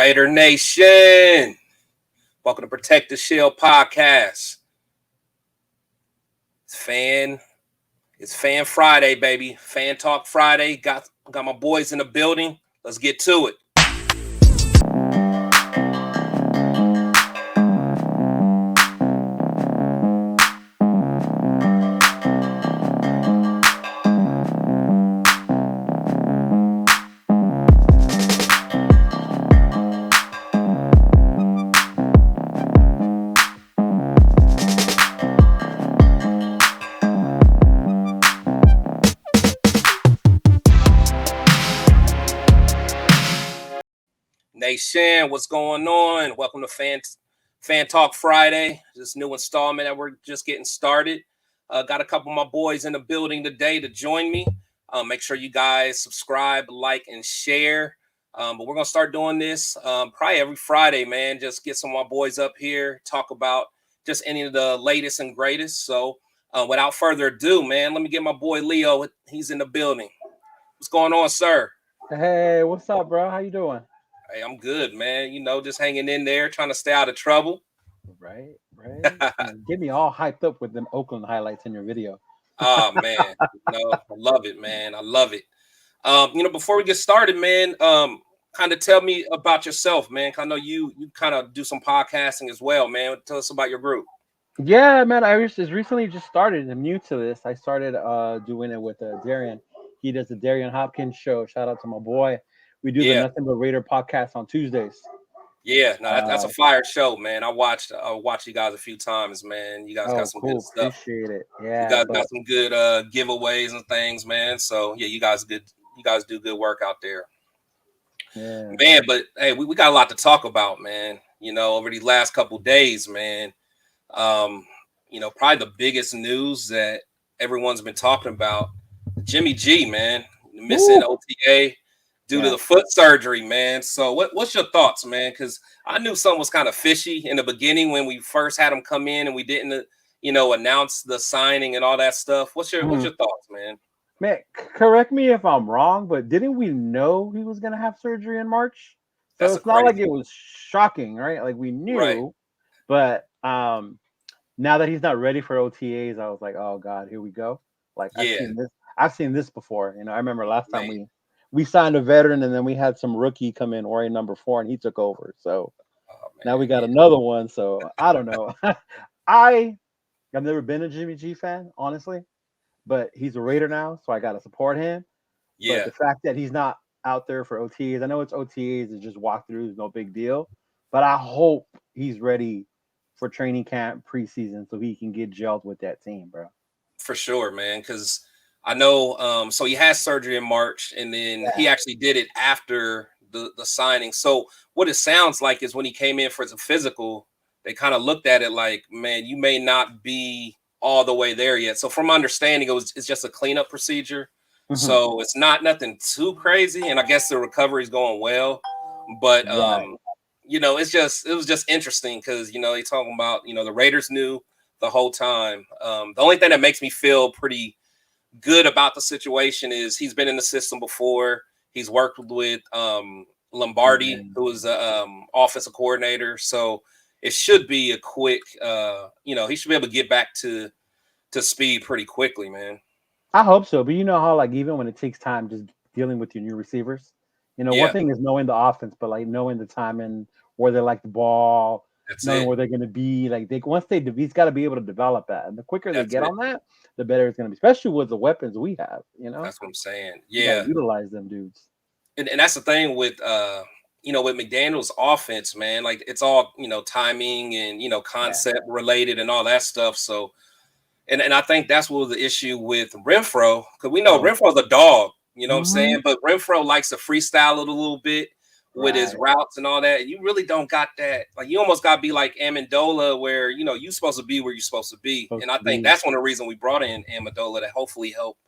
Raider Nation, welcome to Protect the Shield podcast. It's Fan Friday, baby. Fan Talk Friday. Got my boys in the building. Let's get to it. Nation, what's going on? Welcome to Fan Talk Friday. This new installment that we're just getting started. Got a couple of my boys in the building today to join me. Make sure you guys subscribe, like, and share. But we're gonna start doing this probably every Friday, man. Just get some of my boys up here, talk about just any of the latest and greatest. So without further ado, man, let me get my boy Leo. He's in the building. What's going on, sir? Hey, what's up, bro? How you doing? Hey, I'm good, man. You know, just hanging in there, trying to stay out of trouble. Right. Get me all hyped up with them Oakland highlights in your video. Oh, man. I love it, man. I love it. Before we get started, man, kind of tell me about yourself, man. I know you kind of do some podcasting as well, man. Tell us about your group. Yeah, man. I just recently just started. I'm new to this. I started doing it with Darian. He does the Darian Hopkins show. Shout out to my boy. We do the Nothing But Raider podcast on Tuesdays. Yeah, no, that's a fire show, man. I watched you guys a few times, man. You guys got some good stuff. Appreciate it. Yeah, you guys got some good giveaways and things, man. So yeah, you guys do good work out there. Yeah, man. But hey, we got a lot to talk about, man. You know, over these last couple days, man. Probably the biggest news that everyone's been talking about, Jimmy G, man, missing OTA. Due to the foot surgery, man. So what's your thoughts, man? Because I knew something was kind of fishy in the beginning when we first had him come in and we didn't, announce the signing and all that stuff. What's your thoughts, man? Man, correct me if I'm wrong, but didn't we know he was going to have surgery in March? So it's not like it was shocking, right? Like we knew, right. But now that he's not ready for OTAs, I was like, oh God, here we go. Like I've seen this before. I remember last time we signed a veteran and then we had some rookie come in wearing number 4 and he took over. So now we got another one. So I don't know. I've never been a Jimmy G fan, honestly, but he's a Raider now. So I got to support him. Yeah. But the fact that he's not out there for OTAs, I know it's OTAs, it's just walkthroughs, no big deal. But I hope he's ready for training camp preseason so he can get gelled with that team, bro. For sure, man. Because I know, so he had surgery in March, and then he actually did it after the signing. So what it sounds like is when he came in for the physical, they kind of looked at it like, man, you may not be all the way there yet. So from my understanding, it's just a cleanup procedure. Mm-hmm. So it's nothing too crazy, and I guess the recovery is going well. But it was just interesting because they talking about the Raiders knew the whole time. The only thing that makes me feel pretty good about the situation is he's been in the system before. He's worked with Lombardi, who was the offensive coordinator. So it should be a quick, he should be able to get back to speed pretty quickly, man. I hope so. But you know how, like, even when it takes time just dealing with your new receivers, one thing is knowing the offense, but like knowing the timing, where they like the ball, knowing where they're going to be. Like he's got to be able to develop that. And the quicker they get on that, the better it's going to be, especially with the weapons we have, That's what I'm saying. Yeah. Utilize them dudes. And that's the thing with, with McDaniels offense, man, like it's all, timing and, concept related and all that stuff. So, and I think that's what was the issue with Renfro, because we know Renfro's a dog, what I'm saying? But Renfro likes to freestyle it a little bit with his routes and all that. You really don't got that. Like you almost got to be like Amendola, where you're supposed to be where you're supposed to be. And I think that's one of the reasons we brought in Amendola, to hopefully help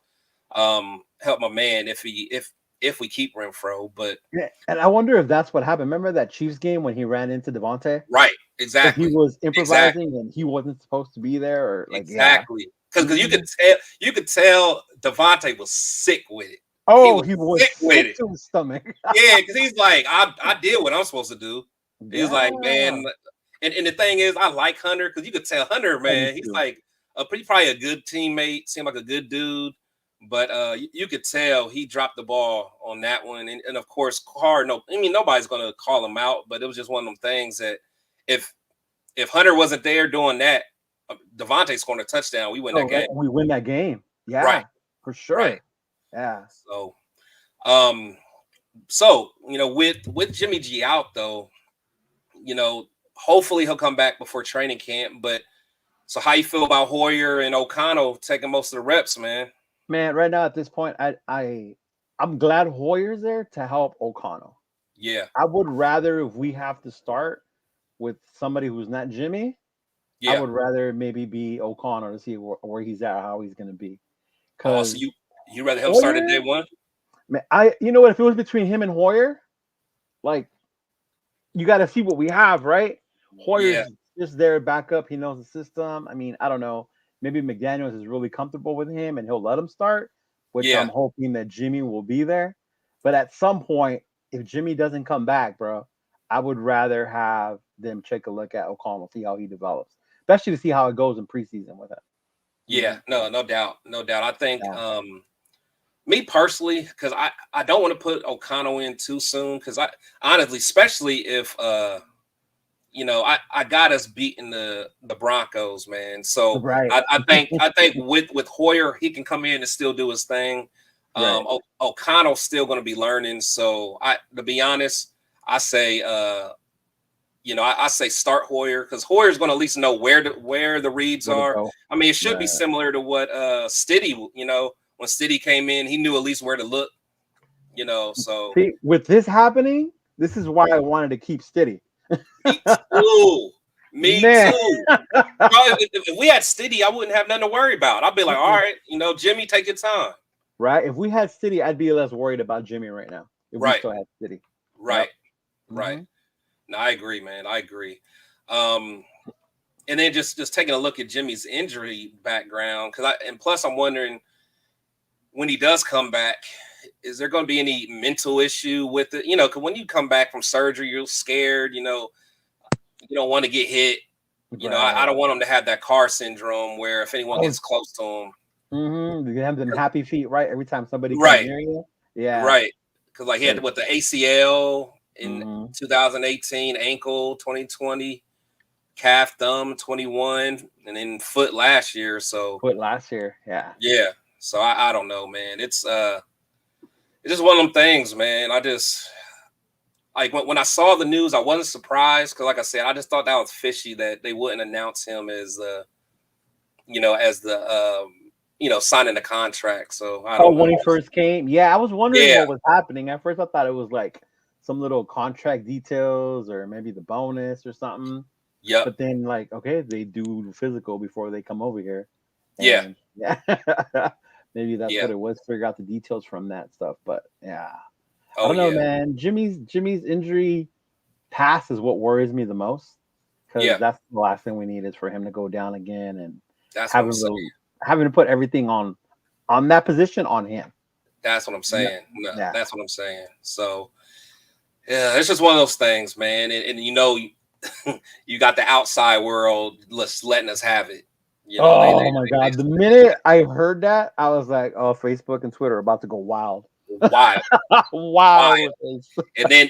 my man if we keep Renfro. But and I wonder if that's what happened. Remember that Chiefs game when he ran into Davante? Right, exactly. He was improvising and he wasn't supposed to be there, or exactly. Because you could tell Davante was sick with it. Oh, he was sick with it to his stomach. Yeah, because he's like, I did what I'm supposed to do. He's like, man, and the thing is, I like Hunter because you could tell Hunter, man, he's like probably a good teammate, seemed like a good dude, but you could tell he dropped the ball on that one, and of course, Carr, nobody's gonna call him out, but it was just one of them things that if Hunter wasn't there doing that, Davante scoring a touchdown, we win that game. We win that game, yeah, right, for sure, right. Yeah. So with Jimmy G out though, hopefully he'll come back before training camp. But so how you feel about Hoyer and O'Connell taking most of the reps, man? Man, right now at this point, I'm glad Hoyer's there to help O'Connell. Yeah, I would rather if we have to start with somebody who's not Jimmy. Yeah. I would rather maybe be O'Connell to see where he's at, how he's going to be. So you rather him start at day one? Man, if it was between him and Hoyer, like you got to see what we have, right? Hoyer's just there back up. He knows the system. I mean, I don't know. Maybe McDaniels is really comfortable with him and he'll let him start, which I'm hoping that Jimmy will be there. But at some point, if Jimmy doesn't come back, bro, I would rather have them take a look at O'Connell, see how he develops, especially to see how it goes in preseason with him. Yeah, no doubt. I think me personally, because I don't want to put O'Connell in too soon, because I honestly, especially if I got us beating the Broncos, man. So I think with Hoyer, he can come in and still do his thing. O'Connell's still going to be learning. So to be honest, I say I say start Hoyer because Hoyer's going to at least know where the reads are. I mean, it should be similar to what Stiddy, when Stiddy came in, he knew at least where to look, so. See, with this happening, this is why I wanted to keep Stiddy. Me too. If we had Stiddy, I wouldn't have nothing to worry about. I'd be like, all right, Jimmy, take your time. Right. If we had Stiddy, I'd be less worried about Jimmy right now. If we still had Stiddy. Right. Yep. Right. Mm-hmm. No, I agree, man. I agree. And then just taking a look at Jimmy's injury background, plus I'm wondering when he does come back, is there going to be any mental issue with it? Because when you come back from surgery, you're scared. You don't want to get hit. I don't want him to have that car syndrome where if anyone gets close to him, you have them happy feet, right? Every time somebody comes near you, right. Because he had the ACL in 2018, ankle 2020, calf, thumb 21, and then foot last year. So yeah. So I don't know, man. It's just one of them things, man. I just like when I saw the news, I wasn't surprised because, like I said, I just thought that was fishy that they wouldn't announce him as signing the contract. So I don't know. When he first came, I was wondering what was happening. At first, I thought it was like some little contract details or maybe the bonus or something. Yeah. But then, they do physical before they come over here. And, maybe that's what it was. Figure out the details from that stuff. But I don't know, man. Jimmy's injury pass is what worries me the most because that's the last thing we need is for him to go down again and having to put everything on that position on him. That's what I'm saying. That's what I'm saying. So it's just one of those things, man. And you got the outside world letting us have it. My God. The minute I heard that, I was like, Facebook and Twitter are about to go wild. Wild. Wild. And then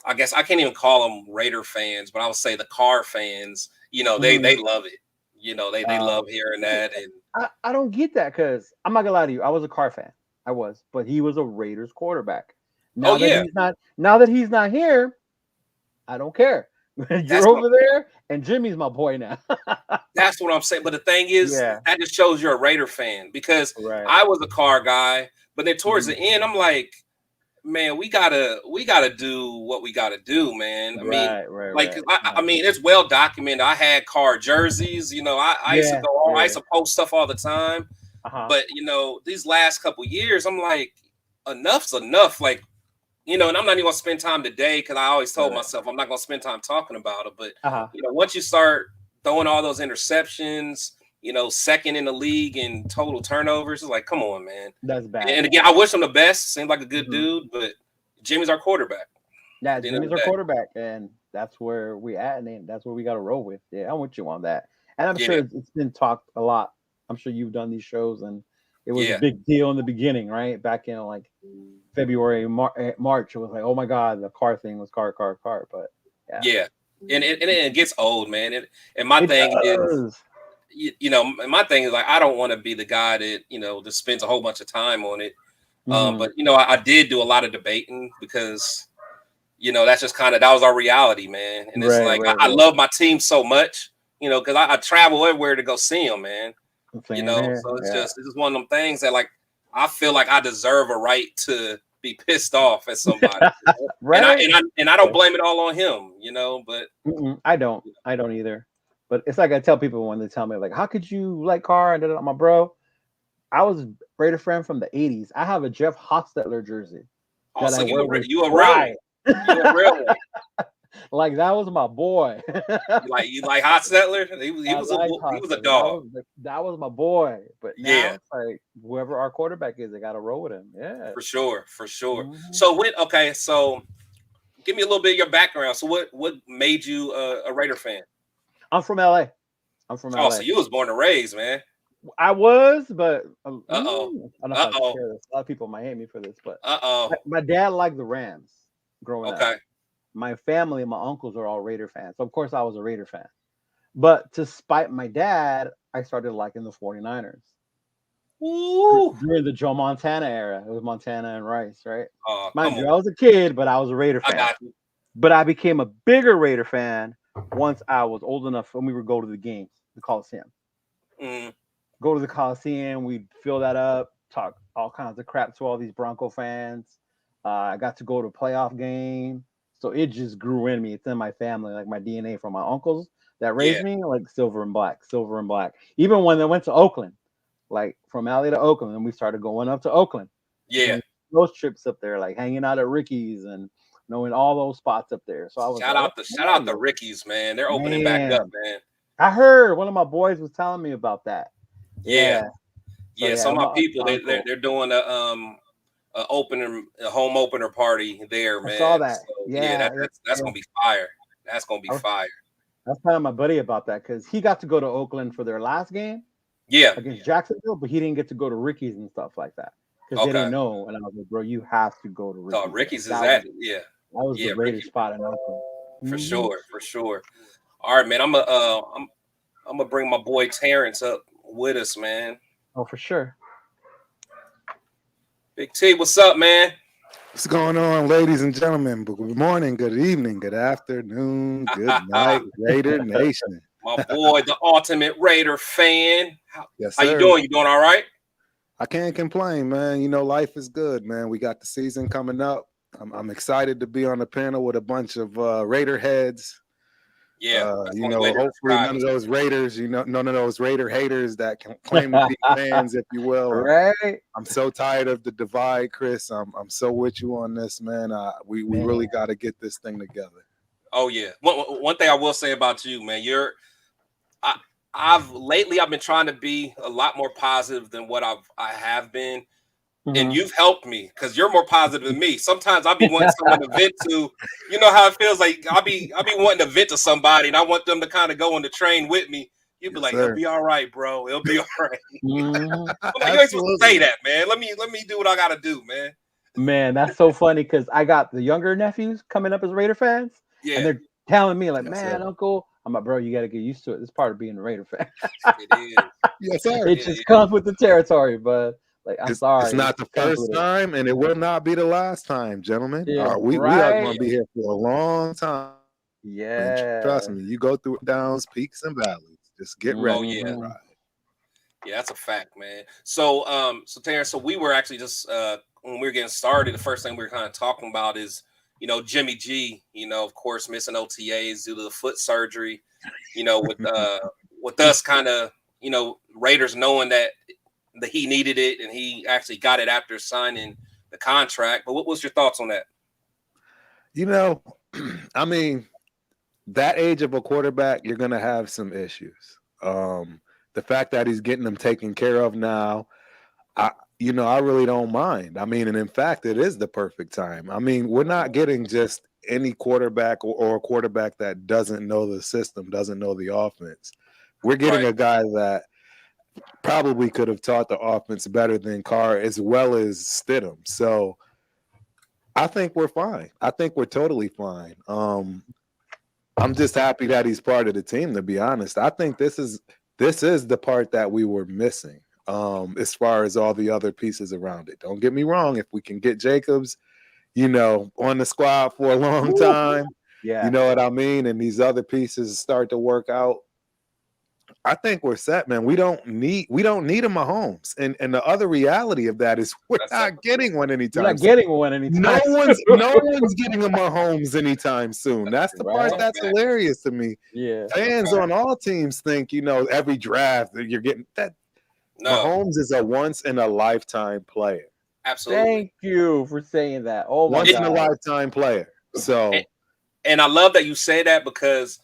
I guess I can't even call them Raider fans, but I would say the car fans, they love it. They love hearing that. And I don't get that because I'm not gonna lie to you. I was a car fan. I was, but he was a Raiders quarterback. Now that he's not here, I don't care. You're over there, and Jimmy's my boy now. That's what I'm saying. But the thing is, that just shows you're a Raider fan because I was a car guy, but then towards the end, I'm like, man, we gotta do what we gotta do, man. I mean, it's well documented. I had car jerseys. I used to go. I used to post stuff all the time. But these last couple years, I'm like, enough's enough. Like. And I'm not even going to spend time today because I always told myself I'm not going to spend time talking about it. But, once you start throwing all those interceptions, second in the league in total turnovers. It's like, come on, man. That's bad. And again, I wish him the best. Seems like a good dude, but Jimmy's our quarterback. Yeah, Jimmy's our quarterback, and that's where we at, and that's where we got to roll with. Yeah, I'm with you on that. And I'm sure it's been talked a lot. I'm sure you've done these shows, and it was a big deal in the beginning, right? Back in like February, March, it was like, oh my God, the car thing was car. But yeah. And it gets old, man. And my thing is, my thing is like, I don't want to be the guy that just spends a whole bunch of time on it. But I did do a lot of debating because that's just that was our reality, man. And it's I love my team so much, because I travel everywhere to go see them, man. So it's just one of them things that like I feel like I deserve a right to be pissed off at somebody, right? And I don't blame it all on him, but I don't either. But it's like I tell people when they tell me like, how could you like Carr? And my bro, I was a Raider fan from the 80s. I have a Jeff Hostetler jersey. Oh, so you a real one. Like that was my boy. you like Hostetler? He was a dog. That was my boy. But now it's like whoever our quarterback is, they got to roll with him. Yeah, for sure. So give me a little bit of your background. So what made you a Raider fan? I'm from LA. Oh, so you was born and raised, man. I was, but I don't know if I share this. A lot of people might hate me for this, but my dad liked the Rams growing up. My family, my uncles are all Raider fans. So of course I was a Raider fan. But to spite my dad, I started liking the 49ers. Ooh. During the Joe Montana era. It was Montana and Rice, right? Mind you, I was a kid, but I was a Raider fan. But I became a bigger Raider fan once I was old enough when we would go to the games, the Coliseum. Go to the Coliseum, we'd fill that up, talk all kinds of crap to all these Bronco fans. I got to go to a playoff game. So it just grew in me. It's in my family, like my DNA from my uncles that raised me, like silver and black. Even when they went to Oakland, like from LA to Oakland, and we started going up to Oakland. Yeah. Those trips up there, like hanging out at Ricky's and knowing all those spots up there. So I was shout out to Ricky's, man. They're opening back up, man. I heard one of my boys was telling me about that. Yeah. Some of my people they're doing a home opener party there, man. I saw that. So, that's gonna be fire. That's gonna be fire. I was telling my buddy about that because he got to go to Oakland for their last game. Against Jacksonville, but he didn't get to go to Ricky's and stuff like that because they didn't know. And I was like, bro, you have to go to Ricky's. Oh, Ricky's is that? That was the greatest spot in Oakland. For sure. All right, man. I'm gonna bring my boy Terrence up with us, man. Oh, for sure. Big T, what's up, man? What's going on, ladies and gentlemen? Good morning, good evening, good afternoon, good night, Raider Nation. My boy, the ultimate Raider fan. Yes, how you doing? You doing all right? I can't complain, man. Life is good, man. We got the season coming up. I'm excited to be on the panel with a bunch of Raider heads. Hopefully none of those Raiders, none of those Raider haters that can claim to be fans, if you will. Right. I'm so tired of the divide, Chris. I'm so with you on this, man. We really got to get this thing together. Oh yeah. One thing I will say about you, man, I've been trying to be a lot more positive than what I have been. And you've helped me because you're more positive than me. Sometimes I'll be wanting someone to vent to. You know how it feels like I'll be wanting to vent to somebody, and I want them to kind of go on the train with me. You'd be like, "It'll be all right, bro. It'll be all right." I'm like, you ain't supposed to say that, man. Let me do what I gotta do, man. Man, that's so funny because I got the younger nephews coming up as Raider fans, and they're telling me like, "Man, Uncle." I'm like, bro, you got to get used to it. It's part of being a Raider fan. It is. Yes, sir. It just comes with the territory, but. Like, I'm sorry. It's not the first time, and it will not be the last time, gentlemen. We are going to be here for a long time. Yeah. Trust me, you go through downs, peaks, and valleys. Just get ready. Oh, yeah. Right. Yeah, that's a fact, man. So, Terrence, we were actually just when we were getting started, the first thing we were kind of talking about is, Jimmy G, of course, missing OTAs due to the foot surgery, with us kind of, Raiders knowing that he needed it and he actually got it after signing the contract. But what was your thoughts on that? I mean, that age of a quarterback, you're going to have some issues. The the fact that he's getting them taken care of now, I really don't mind. I mean, and in fact, it is the perfect time. I mean, we're not getting just any quarterback or a quarterback that doesn't know the system, doesn't know the offense. We're getting a guy that probably could have taught the offense better than Carr as well as Stidham. So I think we're fine. I think we're totally fine. I'm just happy that he's part of the team, to be honest. I think this is the part that we were missing as far as all the other pieces around it. Don't get me wrong. If we can get Jacobs, on the squad for a long time, you know what I mean? And these other pieces start to work out, I think we're set, man. We don't need a Mahomes. And the other reality of that is we're not getting one anytime. We're not getting one anytime. No one's getting a Mahomes anytime soon. That's the part that's hilarious to me. Yeah. Fans on all teams think, every draft that you're getting that. No. Mahomes is a once in a lifetime player. Absolutely. Thank you for saying that. Oh my once in a lifetime player. So and I love that you say that because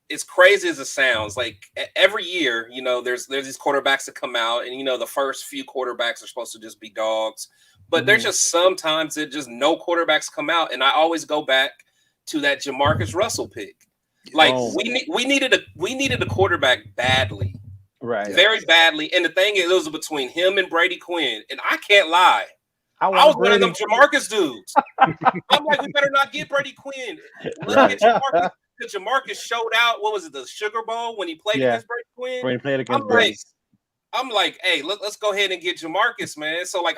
it's crazy as it sounds. Like every year, there's these quarterbacks that come out, and the first few quarterbacks are supposed to just be dogs. But there's just sometimes that just no quarterbacks come out, and I always go back to that Jamarcus Russell pick. We needed a quarterback badly, right? Very badly. And the thing is, it was between him and Brady Quinn, and I can't lie. I was one of them Jamarcus dudes. I'm like, we better not get Brady Quinn. Let's get Jamarcus. Because Jamarcus showed out, what was it, the Sugar Bowl when he played against Brady Quinn? When he played against Brady. I'm like, hey, let's go ahead and get Jamarcus, man. So I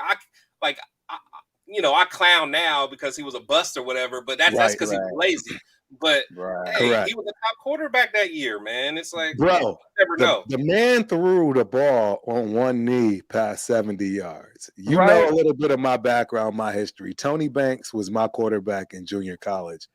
clown now because he was a bust or whatever, but that's because he was lazy. But he was a top quarterback that year, man. It's like, bro, you never know. The man threw the ball on one knee past 70 yards. You know a little bit of my background, my history. Tony Banks was my quarterback in junior college.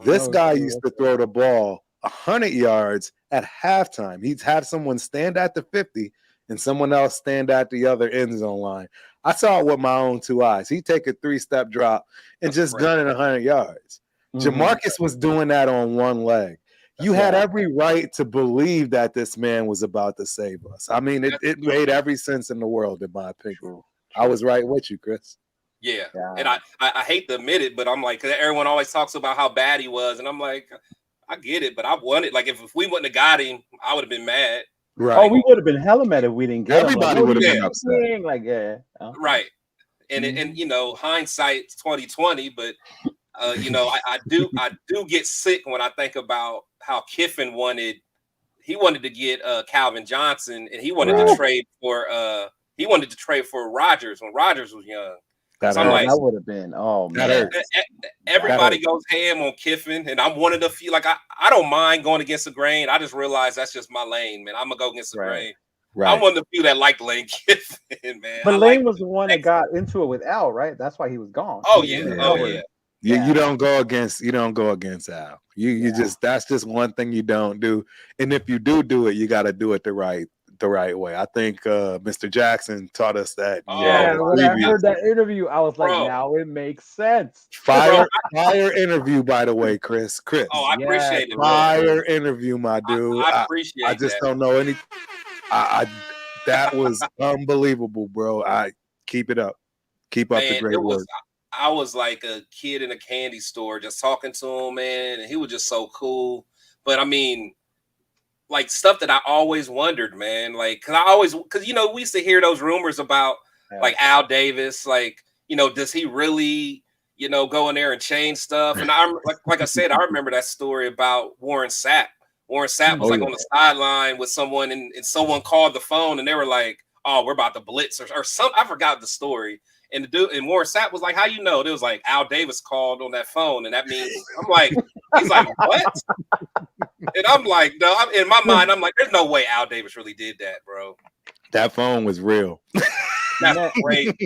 This guy used to throw the ball 100 yards at halftime. He'd have someone stand at the 50 and someone else stand at the other end zone line. I saw it with my own two eyes. He'd take a 3-step drop and just gun it 100 yards. Jamarcus was doing that on one leg. You had every right to believe that this man was about to save us. I mean, it made every sense in the world, in my opinion. I was right with you, Chris. Yeah. And I hate to admit it, but I'm like, everyone always talks about how bad he was, and I'm like, I get it, but I wanted, like, if we wouldn't have got him, I would have been mad. Right. Oh, we would have been hella mad if we didn't get Everybody him. would have been upset. Right. And hindsight 2020, but I do get sick when I think about how Kiffin wanted to get Calvin Johnson, and he wanted to trade for Rodgers when Rodgers was young. That would have been everybody goes ham on Kiffin, and I'm one of the few. Like I don't mind going against the grain. I just realized that's just my lane, man. I'm gonna go against the grain. Right. I'm one of the few that like Lane Kiffin, man. But Lane was the one that got into it with Al, right? That's why he was gone. Oh yeah. You don't go against Al. You just, that's just one thing you don't do. And if you do it, you got to do it the right way. I think Mr. Jackson taught us that. When I heard that interview, I was like, now it makes sense. Fire interview, by the way, Chris. Oh, I appreciate it. Fire interview, my dude. I appreciate it. I just don't know any. That was unbelievable, bro. Keep it up. Keep up the great work. I was like a kid in a candy store just talking to him, man, and he was just so cool. But I mean, like stuff that I always wondered, man, like because we used to hear those rumors about like Al Davis, like does he really go in there and change stuff? And I like I said, I remember that story about Warren Sapp. Warren Sapp was on the sideline with someone, and someone called the phone, and they were like, "Oh, we're about to blitz," or something. I forgot the story. And the dude and Warren Sapp was like, "How you know?" It was like Al Davis called on that phone, and that means I'm like, he's like, "What?" And I'm like, "No." In my mind, I'm like, "There's no way Al Davis really did that, bro." That phone was real. That's great.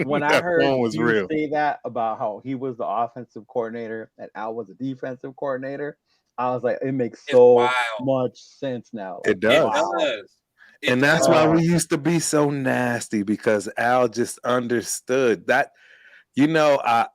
When I heard you say that about how he was the offensive coordinator and Al was the defensive coordinator, I was like, it makes so much sense now. Like, it does. And that's why we used to be so nasty, because Al just understood that, I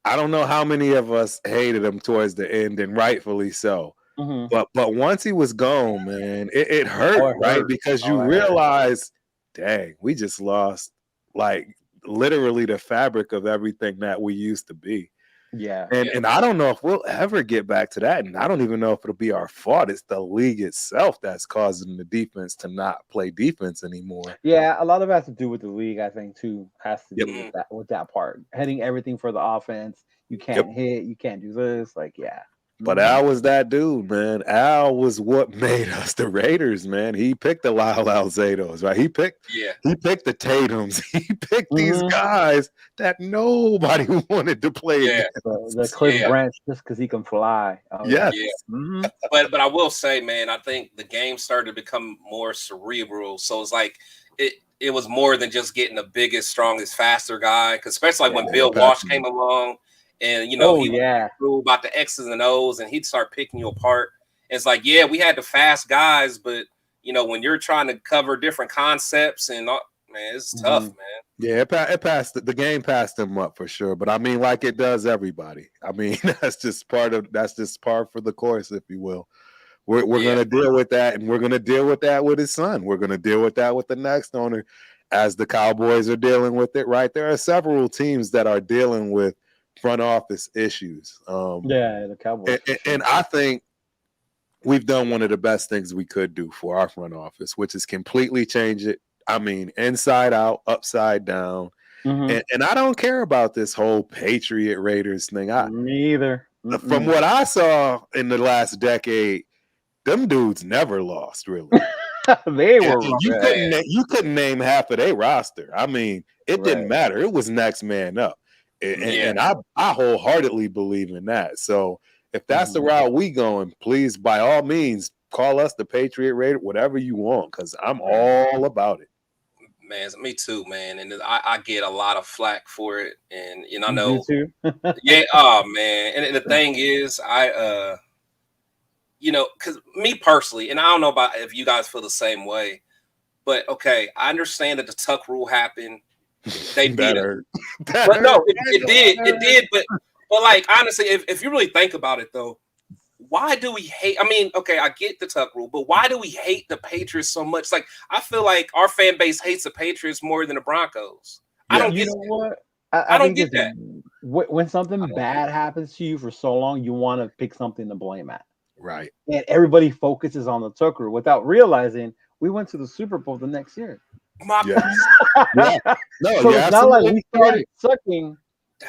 don't know how many of us hated him towards the end, and rightfully so. But once he was gone, man, it hurt, right? Because you realize, dang, we just lost like literally the fabric of everything that we used to be. Yeah. And I don't know if we'll ever get back to that. And I don't even know if it'll be our fault. It's the league itself that's causing the defense to not play defense anymore. Yeah, a lot of it has to do with the league, I think, too. Has to do with that part. Heading everything for the offense. You can't hit, you can't do this. Like, yeah. But Al was that dude, man. Al was what made us the Raiders, man. He picked the Lyle Alzados, right? He picked the Tatums. He picked these guys that nobody wanted to play. Yeah, the Cliff Branch just because he can fly. But I will say, man, I think the game started to become more cerebral. So it's like it was more than just getting the biggest, strongest, faster guy. Because especially like when Bill Walsh came along. And he knew about the X's and O's, and he'd start picking you apart. And it's like, we had the fast guys, but when you're trying to cover different concepts, and man, it's tough, man. Yeah, it passed the game passed him up for sure. But I mean, like it does everybody. I mean, that's just par for the course, if you will. We're going to deal with that, and we're going to deal with that with his son. We're going to deal with that with the next owner, as the Cowboys are dealing with it. Right, there are several teams that are dealing with front office issues. The Cowboys. And I think we've done one of the best things we could do for our front office, which is completely change it. I mean, inside out, upside down. And I don't care about this whole Patriot Raiders thing. Me either. From what I saw in the last decade, them dudes never lost, really. They were. You couldn't name half of their roster. I mean, it didn't matter. It was next man up. And I wholeheartedly believe in that. So if that's the route we going, please, by all means, call us the Patriot Raider, whatever you want, because I'm all about it. Man, me too, man. And I get a lot of flack for it. And I know. Me too. Oh man. And the thing is, because me personally, and I don't know about if you guys feel the same way, but okay, I understand that the Tuck rule happened. They beat it. But no, it did. But like, honestly, if you really think about it, though, why do we hate? I mean, okay, I get the Tuck rule, but why do we hate the Patriots so much? Like, I feel like our fan base hates the Patriots more than the Broncos. I don't get what? I don't get that. When something bad happens to you for so long, you want to pick something to blame at. Right. And everybody focuses on the Tuck rule without realizing we went to the Super Bowl the next year. No, so it's not like we started sucking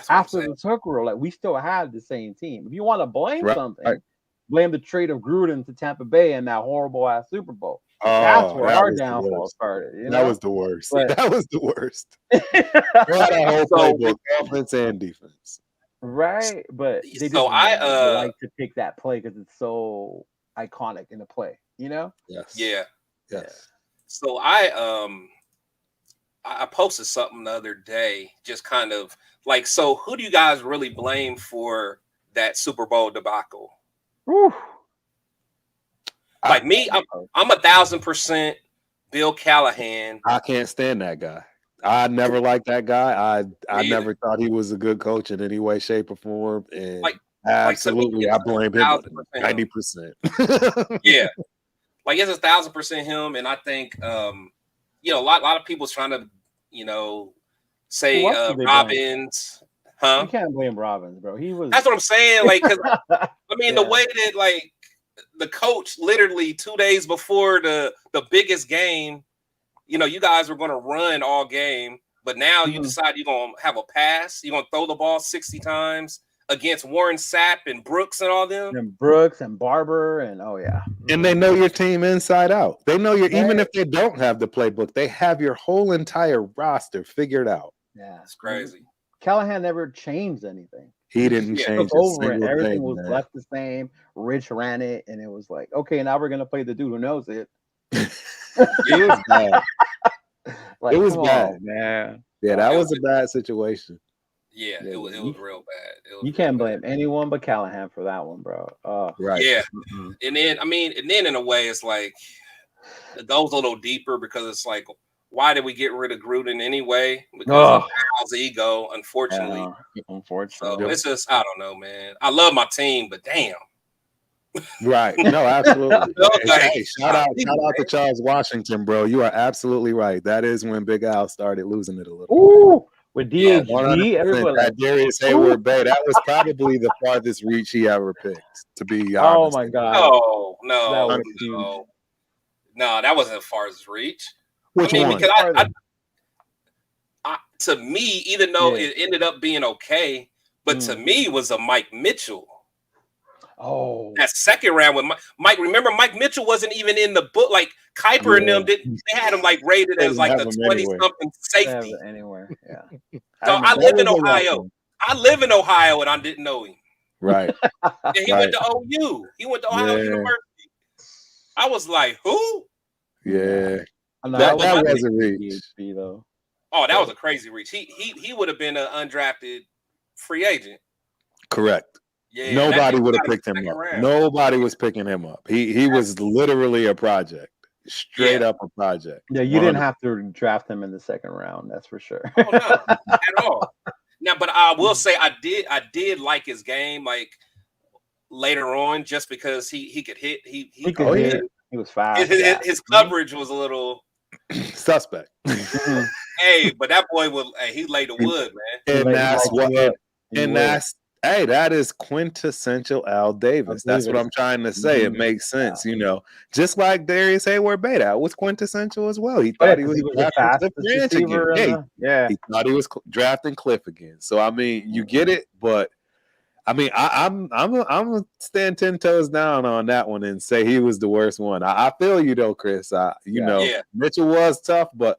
after the Tuck rule. Like, we still have the same team. If you want to blame something, blame the trade of Gruden to Tampa Bay and that horrible ass Super Bowl. That's where our downfall started. That was the worst. That was the worst. Whole playbook, offense and defense. Right, but they just like to pick that play because it's so iconic in the play. Yes. Yeah. So I posted something the other day, just kind of like, so who do you guys really blame for that Super Bowl debacle? Whew. Like me, I'm 1,000% Bill Callahan. I can't stand that guy. I never liked that guy. I never thought he was a good coach in any way, shape, or form. And absolutely, I blame him 90%. Yeah. Like, it's 1,000% him, and I think a lot of people's trying to, say Robbins. Huh? You can't blame Robbins, bro. That's what I'm saying. Like, 'cause, I mean, the way that like the coach literally 2 days before the biggest game, you guys were going to run all game, but now you decide you're going to have a pass. You're going to throw the ball 60 times against Warren Sapp and Brooks and all them. And Brooks and Barber and and they know your team inside out. They know even if they don't have the playbook, they have your whole entire roster figured out. Yeah, it's crazy. Callahan never changed anything. He didn't change over it. Everything was left the same. Rich ran it, and it was like, okay, now we're gonna play the dude who knows it. It was bad. It was bad, man. Yeah, that was a bad situation. Yeah, it was real bad. You can't blame anyone but Callahan for that one, bro. Right. Yeah. And then in a way, it's like it goes a little deeper because it's like, why did we get rid of Gruden anyway? Because of Al's ego, unfortunately. Unfortunately. So it's just, I don't know, man. I love my team, but damn. Right. No, absolutely. Okay. Hey, shout out to Charles Washington, bro. You are absolutely right. That is when Big Al started losing it a little. Ooh, with DHD, everybody that Darius Hayward Bay, that was probably the farthest reach he ever picked, to be honest. Oh my God. No, that was huge. No, that wasn't as far as reach. Which one? Because to me, even though it ended up being okay, but to me it was a Mike Mitchell. Oh, that second round with Mike. Remember, Mike Mitchell wasn't even in the book. Like Kuiper and them didn't. They had him like rated as like the 20-something safety. Anywhere, yeah. So I live in Ohio. And I didn't know him. Right. And he went to OU. He went to Ohio University. I was like, who? Yeah. That was a reach. Though. Oh, that was a crazy reach. He would have been an undrafted free agent. Correct. Yeah, nobody would have picked him up. Nobody was picking him up. He was literally a project, straight up a project. Yeah, you 100%. Didn't have to draft him in the second round. That's for sure. Oh, no, at all. Now, but I will say I did like his game like later on, just because he could hit. He could hit. He was fast. His coverage was a little suspect. Hey, but that boy he laid the wood, man. And that's what. And that is quintessential Al Davis. That's what I'm trying to say. It makes sense, Just like Darius Hayward Bay, that was quintessential as well. He thought he was drafting Cliff again. He thought he was drafting Cliff again. So I mean, you get it, but I mean, I'm gonna stand 10 toes down on that one and say he was the worst one. I feel you though, Chris. Mitchell was tough, but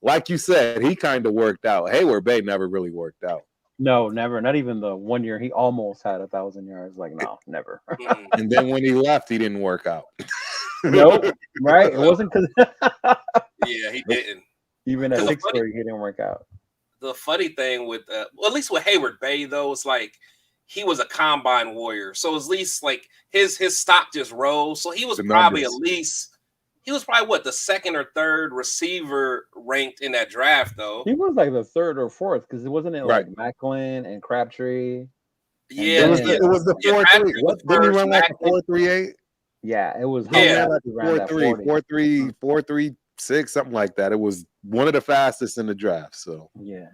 like you said, he kind of worked out. Hayward Bay never really worked out. No, never. Not even the 1 year. He almost had 1,000 yards. Like, no, never. And then when he left, he didn't work out. Nope. Right? It wasn't because. Yeah, he didn't. Even at 6'3", he didn't work out. The funny thing with, at least with Hayward Bay, though, it's like he was a combine warrior. So at least like his stock just rose. So he was probably what, the second or third receiver ranked in that draft, though. He was like the third or fourth, because it wasn't like Macklin and Crabtree. Yeah, it was the 4.3. Didn't he run like a 4.38? Yeah, it was. Yeah, 4.3, 4.3, 4.36, something like that. It was one of the fastest in the draft. So yeah,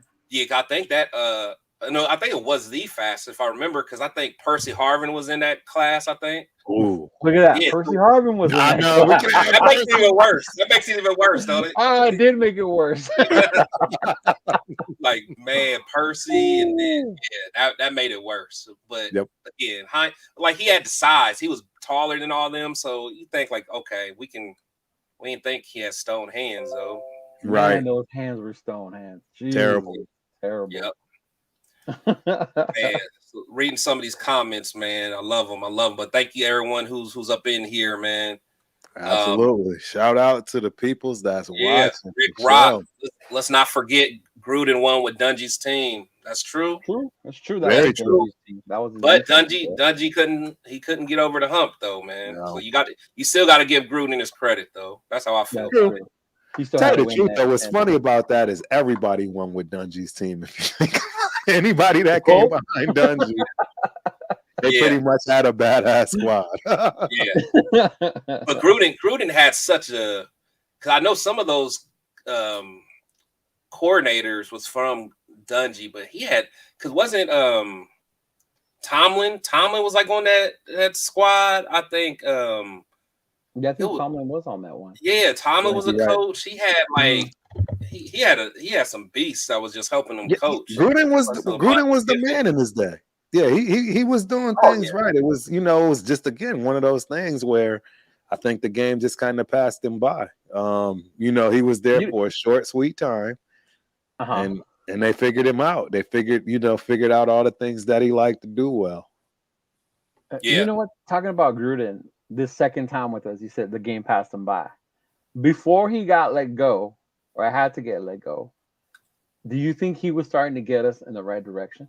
I think that I think it was the fastest, if I remember, because I think Percy Harvin was in that class. I think. Ooh, look at that! Yeah. Percy Harvin was. I know. That makes it even worse. That makes it even worse, don't it? Oh, it did make it worse. Like, man, Percy, and then that made it worse. But again, like he had the size. He was taller than all them, so you think like, okay, we didn't think he had stone hands though. Right. Man, those hands were stone hands. Jeez. Terrible. Yep. Man, reading some of these comments, man, I love them. But thank you, everyone who's up in here, man. Absolutely. Shout out to the peoples that's watching. Rick Rock. Let's not forget Gruden won with Dungy's team. That's true. That's true. Very true. But Dungy couldn't get over the hump though, man. No. So you still got to give Gruden his credit though. That's how I feel. Tell you the truth though, what's funny about that is everybody won with Dungy's team. If you think anybody that came behind Dungy, they pretty much had a badass squad. But Gruden had such a, because I know some of those coordinators was from Dungy, but he had, because wasn't Tomlin was like on that squad, I think. Yeah, I think Tomlin was on that one. Yeah, Tomlin was a coach. He had like he had some beasts that was just helping him coach. Gruden was the man in his day. Yeah, he was doing things right. It was, it was just again one of those things where I think the game just kind of passed him by. He was there for a short, sweet time, and they figured him out. They figured out all the things that he liked to do well. You know what? Talking about Gruden, this second time with us, he said the game passed him by. Before he got let go, or I had to get let go, do you think he was starting to get us in the right direction?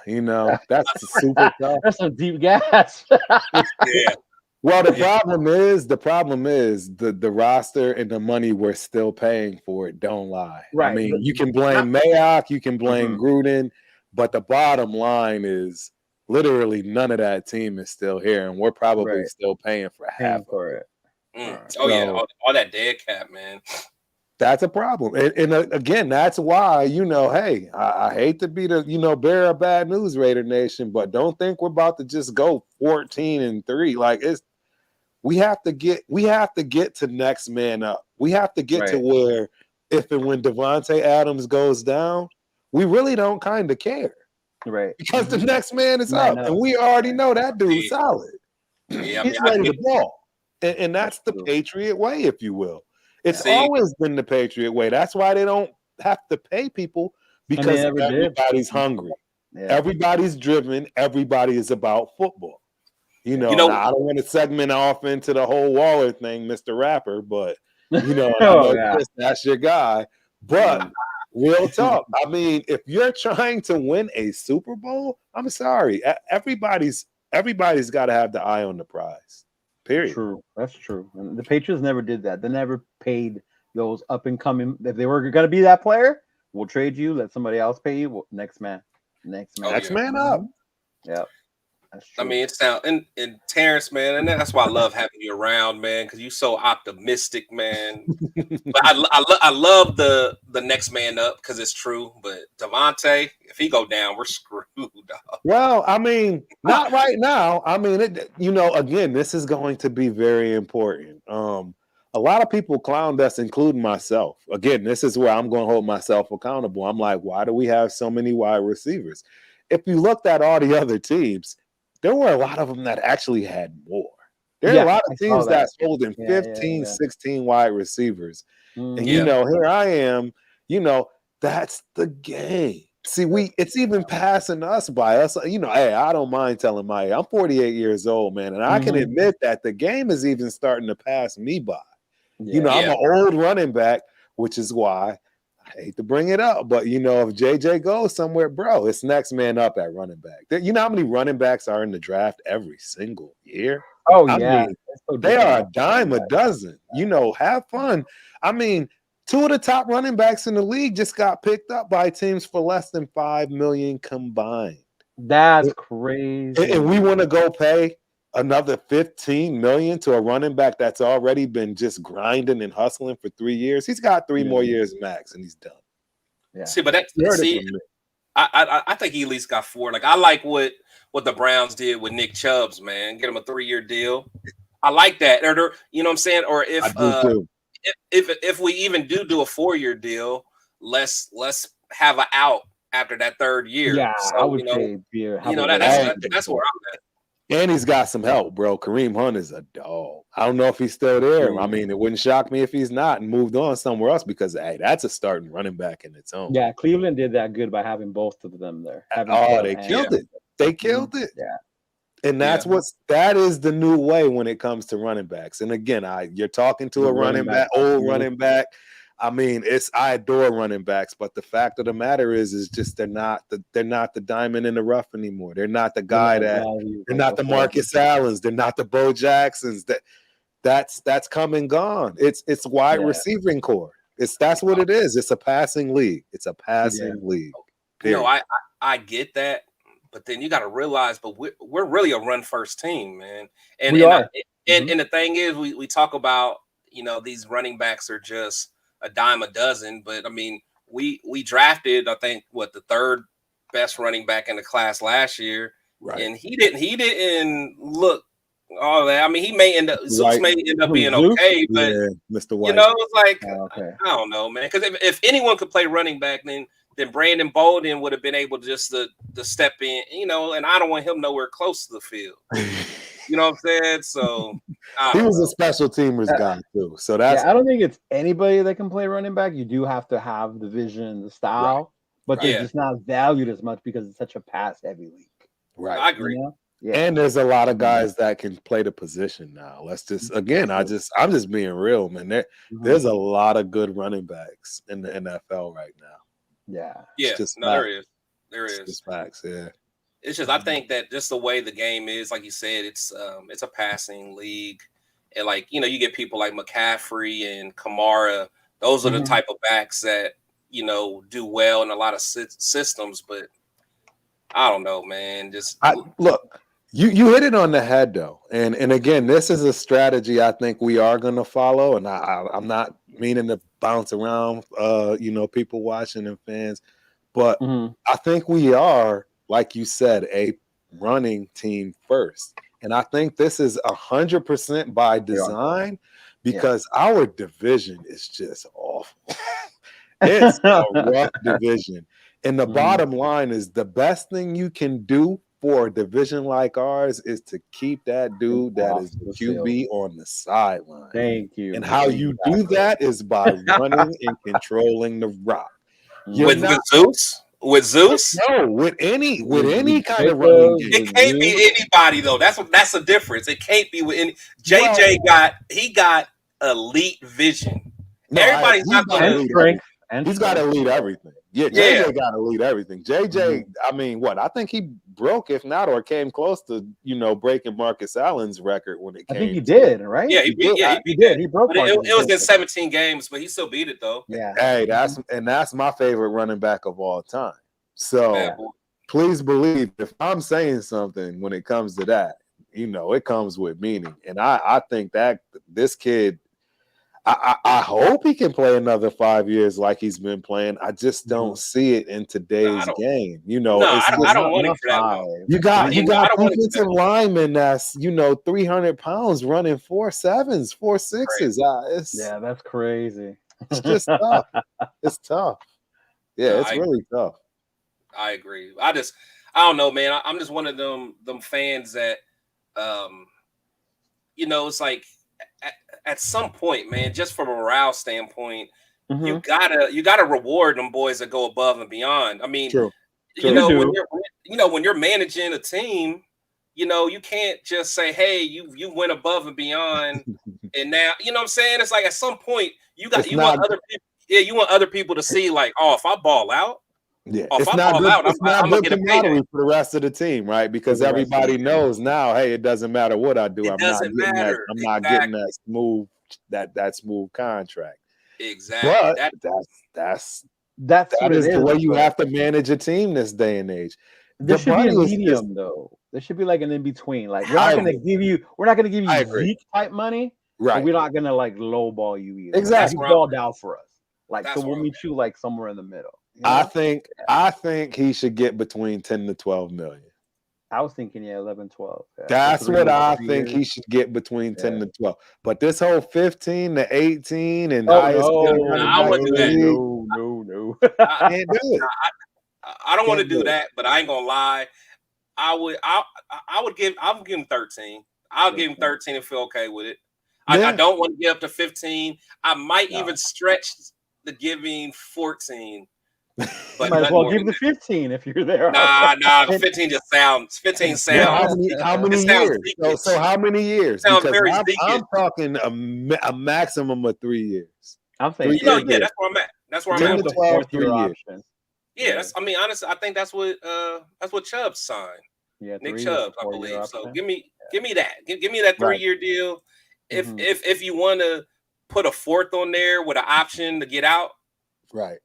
That's super tough. That's some deep gas. Yeah. Well, the problem is the roster and the money we're still paying for it don't lie. Right. I mean, you can blame Mayock, you can blame Gruden, But the bottom line is literally none of that team is still here, and we're probably still paying for half of it. Oh, yeah, all that dead cap, man. That's a problem. And again, that's why, hey, I hate to be the, bearer of bad news, Raider Nation, but don't think we're about to just go 14-3. Like, we have to get to next man up. We have to get to where if and when Davante Adams goes down, we really don't kind of care. Right. Because the next man is up. And we already know that dude's solid. Yeah, he's ready to ball. And that's the Patriot way, if you will. It's always been the Patriot way. That's why they don't have to pay people, because everybody's hungry. Yeah. Everybody's driven. Everybody is about football. I don't want to segment off into the whole Waller thing, Mr. Rapper, but, that's your guy. But real talk, I mean, if you're trying to win a Super Bowl, I'm sorry. Everybody's got to have the eye on the prize. Period. True. That's true. And the Patriots never did that. They never paid those up and coming. If they were going to be that player, we'll trade you. Let somebody else pay you. Next man up. Yeah. That's true. I mean, it's now and Terrence, man, and that's why I love having you around, man, because you're so optimistic, man. But I love the next man up because it's true. But Davante, if he go down, we're screwed. Dog. Well, I mean, not right now. I mean, again, this is going to be very important. A lot of people clowned us, including myself. Again, this is where I'm going to hold myself accountable. I'm like, why do we have so many wide receivers? If you looked at all the other teams, there were a lot of them that actually had more. There are a lot of teams that's holding 15, 16 wide receivers. And, here I am, that's the game. See, it's even passing us by us. Hey, I don't mind telling I'm 48 years old, man. And I can admit that the game is even starting to pass me by. I'm an old running back, which is why I hate to bring it up, but if JJ goes somewhere, bro, it's next man up at running back. You know how many running backs are in the draft every single year? Oh, I mean, they are a dime a dozen. Have fun. I mean, 2 of the top running backs in the league just got picked up by teams for less than $5 million combined. That's crazy. And we want to go pay another $15 million to a running back that's already been just grinding and hustling for 3 years. He's got 3 more years max, and he's done. Yeah. See, but I think he at least got 4. Like, I like what the Browns did with Nick Chubbs, man. Get him a 3-year deal. I like that. Or you know what I'm saying? Or if we even do a 4-year deal, let's have an out after that 3rd year. Yeah, so, I would say that's where I'm at. And he's got some help, bro. Kareem Hunt is a dog. I don't know if he's still there. I mean, it wouldn't shock me if he's not and moved on somewhere else, because, hey, that's a starting running back in its own. Yeah, Cleveland did that good by having both of them there. They killed it. They killed it. Yeah. And that is the new way when it comes to running backs. And again, you're talking to a running back, old running back. I mean, I adore running backs, but the fact of the matter is just they're not the diamond in the rough anymore. They're not the guy they're not the Marcus Allens. They're not the Bo Jacksons. That's come and gone. It's wide receiving core. That's what it is. It's a passing league. It's a passing league. Period. I get that, but then you got to realize, but we're really a run first team, man. And we are. And the thing is, we talk about these running backs are just a dime a dozen, but I mean, we drafted, I think, the 3rd best running back in the class last year, right? And he didn't look all that. I mean, he may end up being okay, but Mr. White, it's like I don't know, man. Because if anyone could play running back, then Brandon Bolden would have been able just to step in, and I don't want him nowhere close to the field. You know what I'm saying? So he was a special teamers guy too. So I don't think it's anybody that can play running back. You do have to have the vision, the style, but they're just not valued as much because it's such a pass-heavy league. Right. I agree. Yeah. And there's a lot of guys that can play the position now. Let's just I'm just being real, man. There's a lot of good running backs in the NFL right now. Yeah. Yeah. There is. It's just facts. Yeah. It's just I think that just the way the game is, like you said, it's a passing league, and you get people like McCaffrey and Kamara. Those are the type of backs that do well in a lot of systems. But I don't know, man. Just look. You hit it on the head though, and again, this is a strategy I think we are going to follow, and I'm not meaning to bounce around, people watching and fans, but I think we are, like you said, a running team first, and I think this is 100% by design because our division is just awful. It's a rough division, and the bottom line is the best thing you can do for a division like ours is to keep that dude that is the QB on the sideline. Thank you. And how you do that is by running and controlling the rock. With Zeus? With Zeus? No, with any kind of running game. It can't be anybody though. That's the difference. It can't be with any. JJ got elite vision. No, Everybody's not going to strength. He's got to lead everything. Yeah, JJ got to lead everything. JJ, I mean, I think he broke, if not, or came close to, breaking Marcus Allen's record when it came. I think he did, right? Yeah, he did. He broke it. It was in 17 games, but he still beat it though. Yeah. Hey, that's my favorite running back of all time. So please believe if I'm saying something when it comes to that, it comes with meaning. And I think that this kid, I hope he can play another 5 years like he's been playing. I just don't see it in today's game. I don't want it for that long. You got defensive linemen that's 300 pounds running 4.7s, 4.6s. That's crazy. It's just tough. It's tough. Yeah, it's really tough. I agree. I don't know, man. I'm just one of them fans that, it's like. At some point, man, just from a morale standpoint, you gotta reward them boys that go above and beyond. I mean, True. When you're managing a team, you can't just say, "Hey, you went above and beyond," and now you know what I'm saying. It's like at some point you want other people to see like, oh, if I ball out. Yeah, it's not good camaraderie for the rest of the team, right? Because everybody knows now, hey, it doesn't matter what I do. I'm not getting that smooth contract. Exactly. But that's the way you have to manage a team this day and age. There should be a medium, though. There should be like an in between. Like we're not going to give you Zeke type money, right? But we're not going to like lowball you either. Exactly, you ball down for us. Like so, we'll meet you like somewhere in the middle. I think he should get between 10 to 12 million. I was thinking 11, 12. Yeah. That's what I think he should get between 10 to 12. But this whole 15 to 18 and I wouldn't do that. No. I can't do it. I don't want to do that, but I ain't gonna lie. I would give him 13. I'll give him 13 and feel okay with it. I don't want to get up to 15. I might even stretch the giving 14. But you might as well give the 15 if you're there. Nah. 15 just sounds. 15 sounds. How many years? So how many years? Sounds very I'm talking a maximum of 3 years. I'm saying, that's where I'm at. That's where I'm at. The 12, 3 years. Yeah, honestly, I think that's what Chubb signed. Yeah, Nick Chubb, I believe. So give me that. Give me that 3-year deal. If you want to put a fourth on there with an option to get out, right?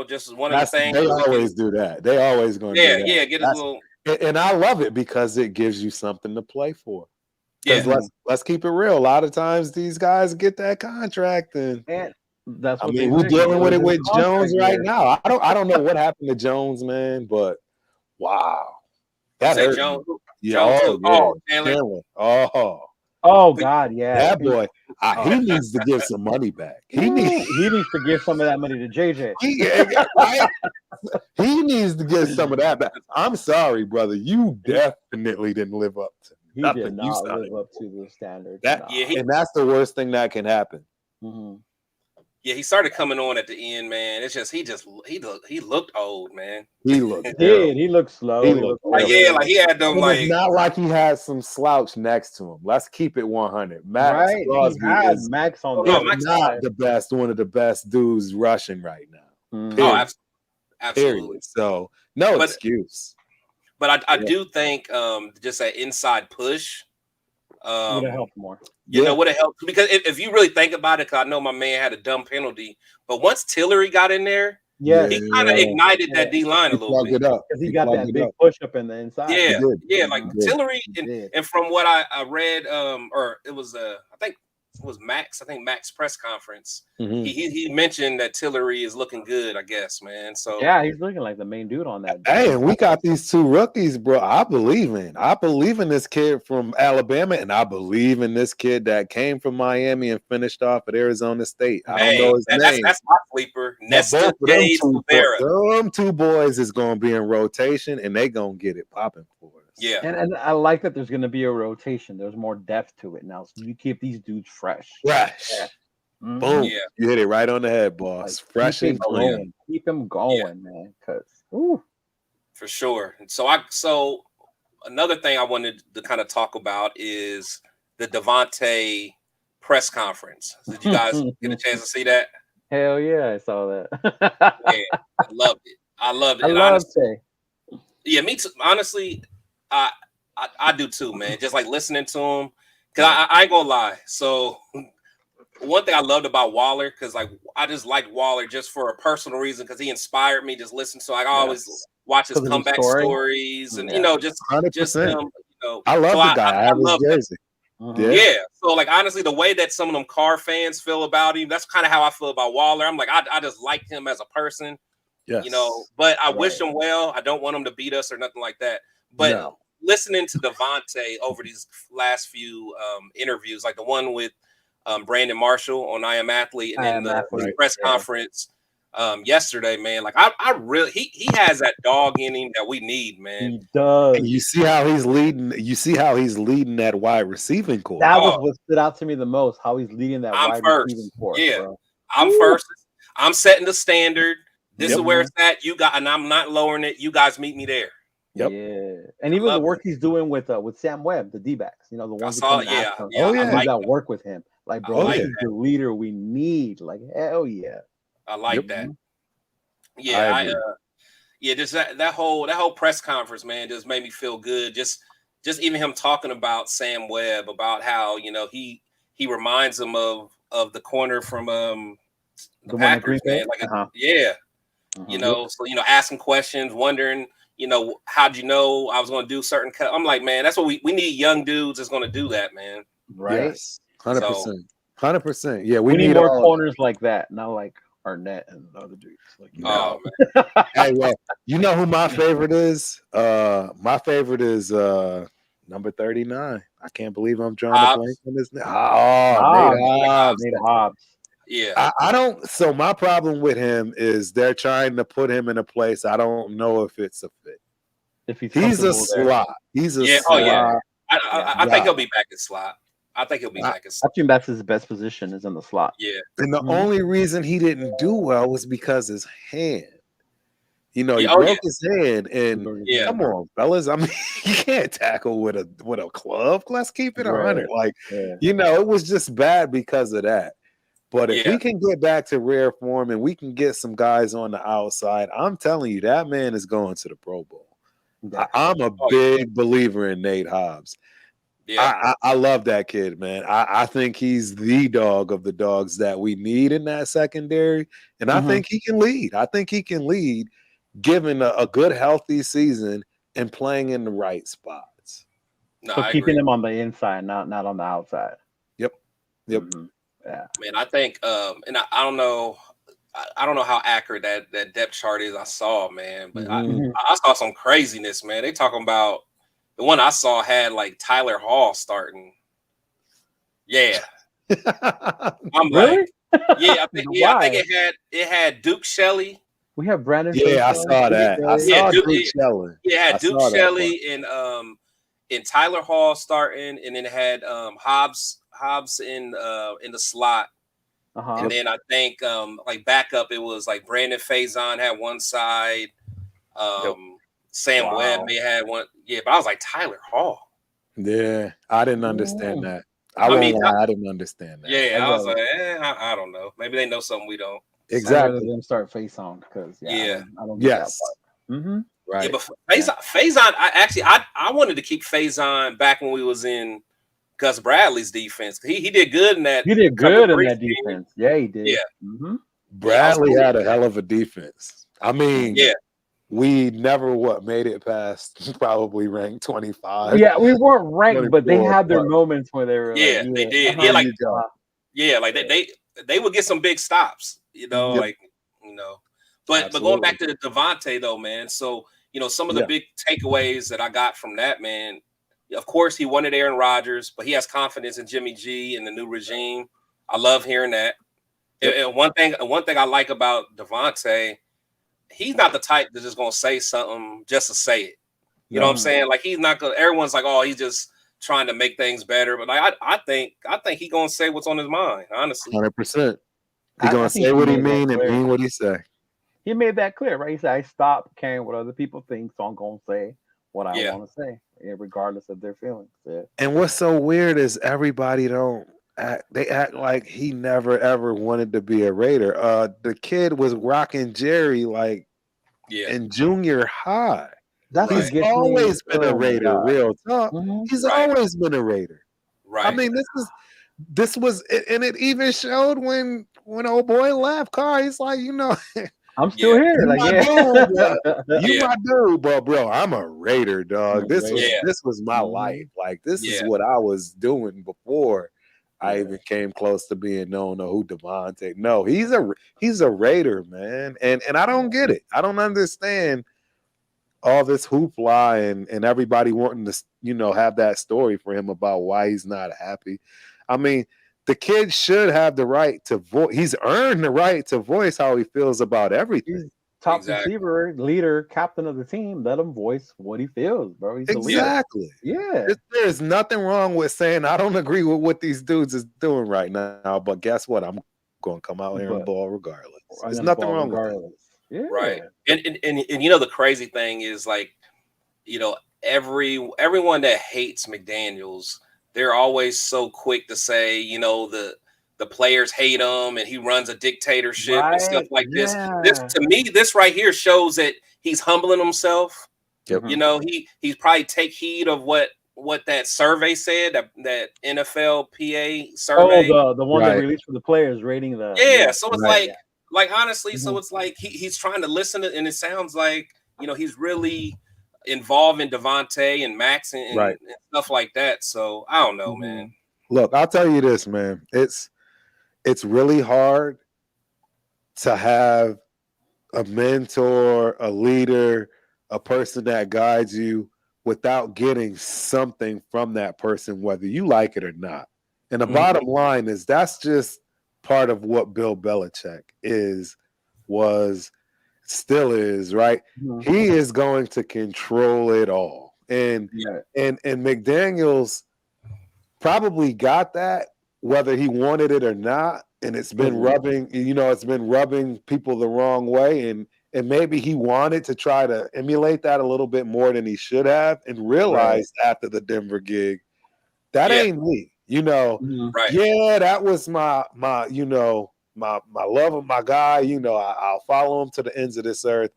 Just one of the things. They always do that. They always going to do that. Yeah, get a little. And I love it because it gives you something to play for. Because let's keep it real. A lot of times these guys get that contract, and that's what we're dealing with it with Jones right now. I don't know what happened to Jones, man, but wow, that hurt. Jones. Chandler. Oh God, yeah. That boy, he needs to give some money back. He needs to give some of that money to JJ. He needs to give some of that back. I'm sorry, brother. You definitely didn't live up to nothing. He did not live up to the standard. And that's the worst thing that can happen. Mm-hmm. Yeah, he started coming on at the end, man. It's just he looked old, man. He looked. He looked slow. He looked like he had them like. It's not like he had some slouch next to him. Let's keep it 100. Max Crosby is Max on not the best, one of the best dudes rushing right now. Mm-hmm. Oh, absolutely. Period. So no excuse. But I do think just that inside push. Would have helped more. Would have helped because if you really think about it, because I know my man had a dumb penalty, but once Tillery got in there, Yeah, he kind of ignited that D line a little bit because he got that big push up in the inside. Yeah, like Tillery, and from what I read, or it was I think it was Max. I think Max press conference. He mentioned that Tillery is looking good. I guess, man. So yeah, he's looking like the main dude on that. Hey, and we got these 2 rookies, bro. I believe in this kid from Alabama, and I believe in this kid that came from Miami and finished off at Arizona State. I don't know his name. That's my sleeper. Nestor Gage Rivera. Them 2 boys is going to be in rotation, and they going to get it popping for us. Yeah, and I like that there's going to be a rotation. There's more depth to it now, so you keep these dudes fresh. Yeah. Boom! Yeah. You hit it right on the head, boss. Like, fresh and clean. Keep him going, man. Because for sure. And so another thing I wanted to kind of talk about is the Davante press conference. Did you guys get a chance to see that? Hell yeah, I saw that. Yeah, I loved it. I loved it. Yeah, me too. Honestly, I do too, man. Just like listening to him, because I ain't gonna lie. So one thing I loved about Waller, because like I just liked Waller just for a personal reason, because he inspired me. Just listen to, like, I always watch his comeback stories, and just 100%. I love the guy. I have his jersey. Yeah. So like honestly, the way that some of them Carr fans feel about him, that's kind of how I feel about Waller. I'm like, I just like him as a person. Yes. But I wish him well. I don't want him to beat us or nothing like that. But listening to Davante over these last few interviews, like the one with Brandon Marshall on I Am Athlete, and then the press conference yesterday, man, like I really he has that dog in him that we need, man. He does. And you see how he's leading. You see how he's leading that wide receiving core. That was what stood out to me the most. How he's leading that receiving core. Yeah, bro. I'm first. I'm setting the standard. This is where it's at. You got, and I'm not lowering it. You guys meet me there. Yep. Yeah, and even the work he's doing with Sam Webb, the D-backs, the ones I got work with him. Like, bro, he's the leader we need. Like, hell yeah. I like that. Yeah, just that whole press conference, man, just made me feel good. Just even him talking about Sam Webb, about how he reminds him of the corner from the Packers, man. Like, so asking questions, wondering, how'd you know I was going to do certain cut? I'm like, man, that's what we need. Young dudes that's going to do that, man. Right? Yes, 100%. 100%. Yeah, we need more corners like that, not like Arnett and the other dudes. Like, man. Hey, well, you know who my favorite is? My favorite is number 39. I can't believe I'm drawing a blank on this name. Nate Hobbs. Yeah, I don't. So my problem with him is they're trying to put him in a place. I don't know if it's a fit. If he's a slot, he's a slot. Oh yeah, I think he'll be back in slot. I think that's his best position, is in the slot. Yeah, and the only reason he didn't do well was because his hand. He broke his hand, and come on, fellas. I mean, you can't tackle with a club. Let's keep it 100. Like, it was just bad because of that. But if we can get back to rare form and we can get some guys on the outside, I'm telling you, that man is going to the Pro Bowl. I'm a big believer in Nate Hobbs. Yeah. I love that kid, man. I think he's the dog of the dogs that we need in that secondary. And I think he can lead. I think he can lead, given a good, healthy season and playing in the right spots. No, so keeping him on the inside, not on the outside. Yep. Mm-hmm. Yeah, man. I think, and I don't know how accurate that depth chart is. I saw, man, but I saw some craziness, man. They talking about the one I saw had like Tyler Hall starting. Yeah, I'm really? I think it had Duke Shelley. We have Brandon. Yeah, I saw that. I saw Duke Shelley. Yeah, had Duke Shelley and Tyler Hall starting, and then it had Hobbs in the slot, and then I think like backup it was like Brandon Faison had one side, Sam Webb may have one, but I was like Tyler Hall. Yeah, I didn't understand that. I didn't understand that. Yeah, I was like, I don't know. Maybe they know something we don't. Exactly. Them start Faison because I don't get that part. Right. Yeah, but Faison, I wanted to keep Faison back when we was in Gus Bradley's defense. He did good in that. He did good in that defense. Yeah, he did. Yeah. Bradley had a hell of a defense. I mean, yeah. We never made it past probably ranked 25. Yeah, we weren't ranked, but they had their moments where they were they did. Yeah, like like they would get some big stops, like But going back to the Davante though, man. So some of the big takeaways that I got from that, man. Of course, he wanted Aaron Rodgers, but he has confidence in Jimmy G and the new regime. I love hearing that. And one thing I like about Davante, he's not the type that's just gonna say something just to say it. You know what I'm saying? Like he's not gonna. Everyone's like, oh, he's just trying to make things better. But like, I think he's gonna say what's on his mind. Honestly, 100%. He's gonna say what he mean and mean what he say. He made that clear, right? He said, "I stopped caring what other people think, so I'm gonna say what I want to say, regardless of their feelings." Yeah. And what's so weird is everybody they act like he never ever wanted to be a Raider. The kid was rocking Jerry like in junior high. He's always been a Raider, real talk. He's always been a Raider. Right. I mean, this was, and it even showed when old boy left. Carr, he's like, I'm still here. Like, you my dude, but bro, I'm a Raider, dog. This was my life. Like, this is what I was doing before I even came close to being known or who Davante. No, he's a Raider, man. And I don't get it. I don't understand all this hoopla and everybody wanting to, have that story for him about why he's not happy. I mean, the kid should have the right to voice. He's earned the right to voice how he feels about everything. He's top receiver, leader, captain of the team. Let him voice what he feels, bro. He's exactly. Yeah. There's nothing wrong with saying I don't agree with what these dudes is doing right now, but guess what? I'm going to come out here and ball regardless. There's nothing wrong with that. Yeah. Right. And the crazy thing is, like, everyone that hates McDaniels, they're always so quick to say, the players hate him and he runs a dictatorship and stuff like this. To me, this right here shows that he's humbling himself. Yep. He's probably take heed of what that survey said, that NFLPA survey. Oh, the one that released for the players rating the. Yeah. So it's like honestly, so it's like he's trying to listen to, and it sounds like, he's really involved in Davante and Max and stuff like that. So I don't know, man. Look, I'll tell you this, man. It's really hard to have a mentor, a leader, a person that guides you without getting something from that person, whether you like it or not. And the bottom line is that's just part of what Bill Belichick still is, right? He is going to control it all. And McDaniels probably got that, whether he wanted it or not. And it's been rubbing people the wrong way. And maybe he wanted to try to emulate that a little bit more than he should have, and realized after the Denver gig, that ain't me. That was my love of my guy. I'll follow him to the ends of this earth.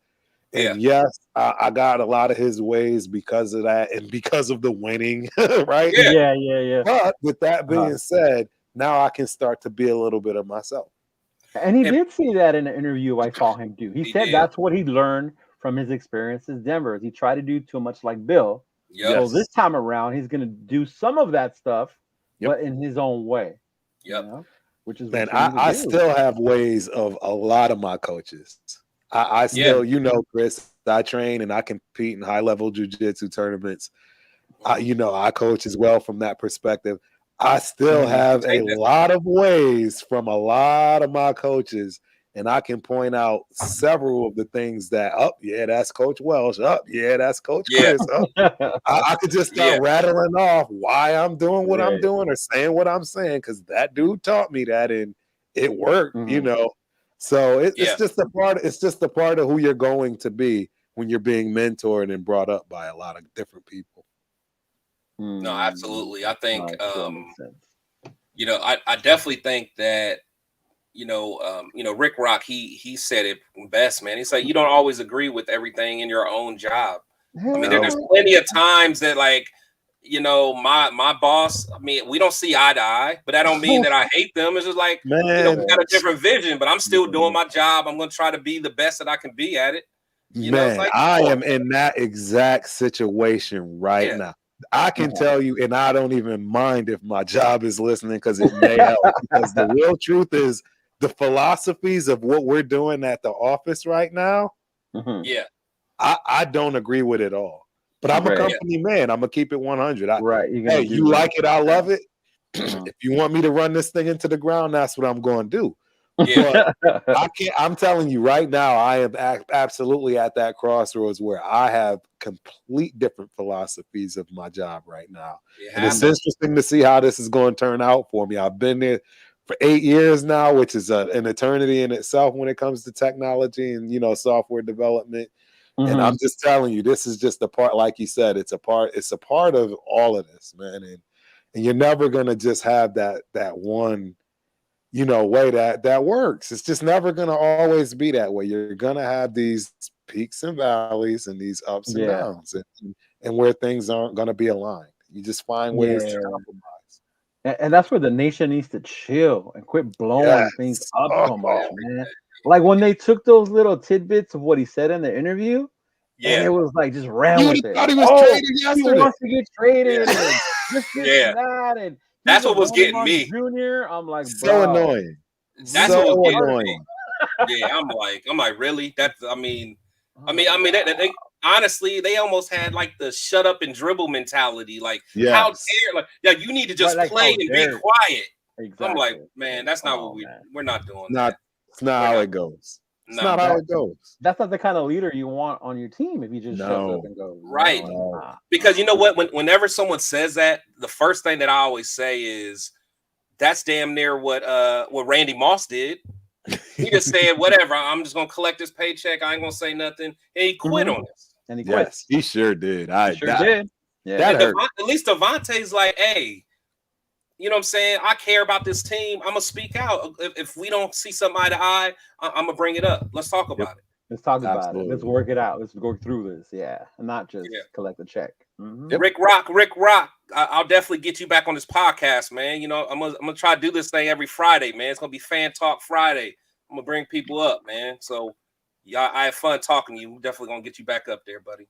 And yes, I got a lot of his ways because of that and because of the winning, right? Yeah. But with that being said, now I can start to be a little bit of myself. And he did see that in an interview I saw him do. He said that's what he learned from his experience in Denver. He tried to do too much like Bill. So this time around, he's going to do some of that stuff, but in his own way. Which is, man, I still have ways of a lot of my coaches. I still, Chris, I train and I compete in high-level jiu-jitsu tournaments. I coach as well from that perspective. I still have a lot of ways from a lot of my coaches, and I can point out several of the things that, that's Coach Welsh. That's Coach Chris. I could just start rattling off why I'm doing what I'm doing or saying what I'm saying, because that dude taught me that, and it worked, So it's just a part. It's just a part of who you're going to be when you're being mentored and brought up by a lot of different people. No, absolutely. I think, I definitely think that, Rick Rock, he said it best, man. He said, you don't always agree with everything in your own job. I mean, there's plenty of times that, like, you know, my boss, I mean, we don't see eye to eye, but that don't mean that I hate them. It's just like, man, you know, we got a different vision, but I'm still doing my job. I'm going to try to be the best that I can be at it. You know, it's like, I am in that exact situation right now. I can tell you, and I don't even mind if my job is listening because it may help. Because the real truth is the philosophies of what we're doing at the office right now. Yeah. I don't agree with it all. But I'm a company man. I'm going to keep it 100. Hey, you like it, I love it. If you want me to run this thing into the ground, that's what I'm going to do. Yeah. But I'm telling you right now, I am absolutely at that crossroads where I have complete different philosophies of my job right now. And it's interesting to see how this is going to turn out for me. I've been there for 8 years now, which is an eternity in itself when it comes to technology and, you know, software development. And I'm just telling you, this is just a part, like you said, it's a part of all of this, man. And you're never gonna just have that one, you know, way that works. It's just never gonna always be that way. You're gonna have these peaks and valleys and these ups and downs, and where things aren't gonna be aligned. You just find ways to compromise. And that's where the nation needs to chill and quit blowing things up so much, man. Like when they took those little tidbits of what he said in the interview, and it was like just ran with it. Thought he was traded yesterday. He wants to get traded, and this and that, and that's what was getting me. Junior, I'm like, so annoying. That's so what was annoying. Yeah, I'm like, really? That's, I mean, they honestly, they almost had like the shut up and dribble mentality. Like, how dare, like, you need to just play and be quiet. Exactly. I'm like, man, that's not what we're not doing. It's not how it goes. It's not how it goes. That's not the kind of leader you want on your team if you just shuts up and goes. Right. Because you know what? Whenever someone says that, the first thing that I always say is, that's damn near what Randy Moss did. He just said, whatever, I'm just gonna collect this paycheck. I ain't gonna say nothing. And he quit on this. And he quit. Yes, he sure did. Did. Yeah. That hurt. At least Davante's like, hey, you know what I'm saying? I care about this team. I'm gonna speak out. If we don't see something eye to eye, I'm gonna bring it up. Let's talk about it. Let's talk about it. Let's work it out. Let's go through this. Yeah, and not just collect a check. Rick Rock. I'll definitely get you back on this podcast, man. You know, I'm gonna try to do this thing every Friday, man. It's gonna be Fan Talk Friday. I'm gonna bring people up, man. So, yeah, I have fun talking to you. We're definitely gonna get you back up there, buddy.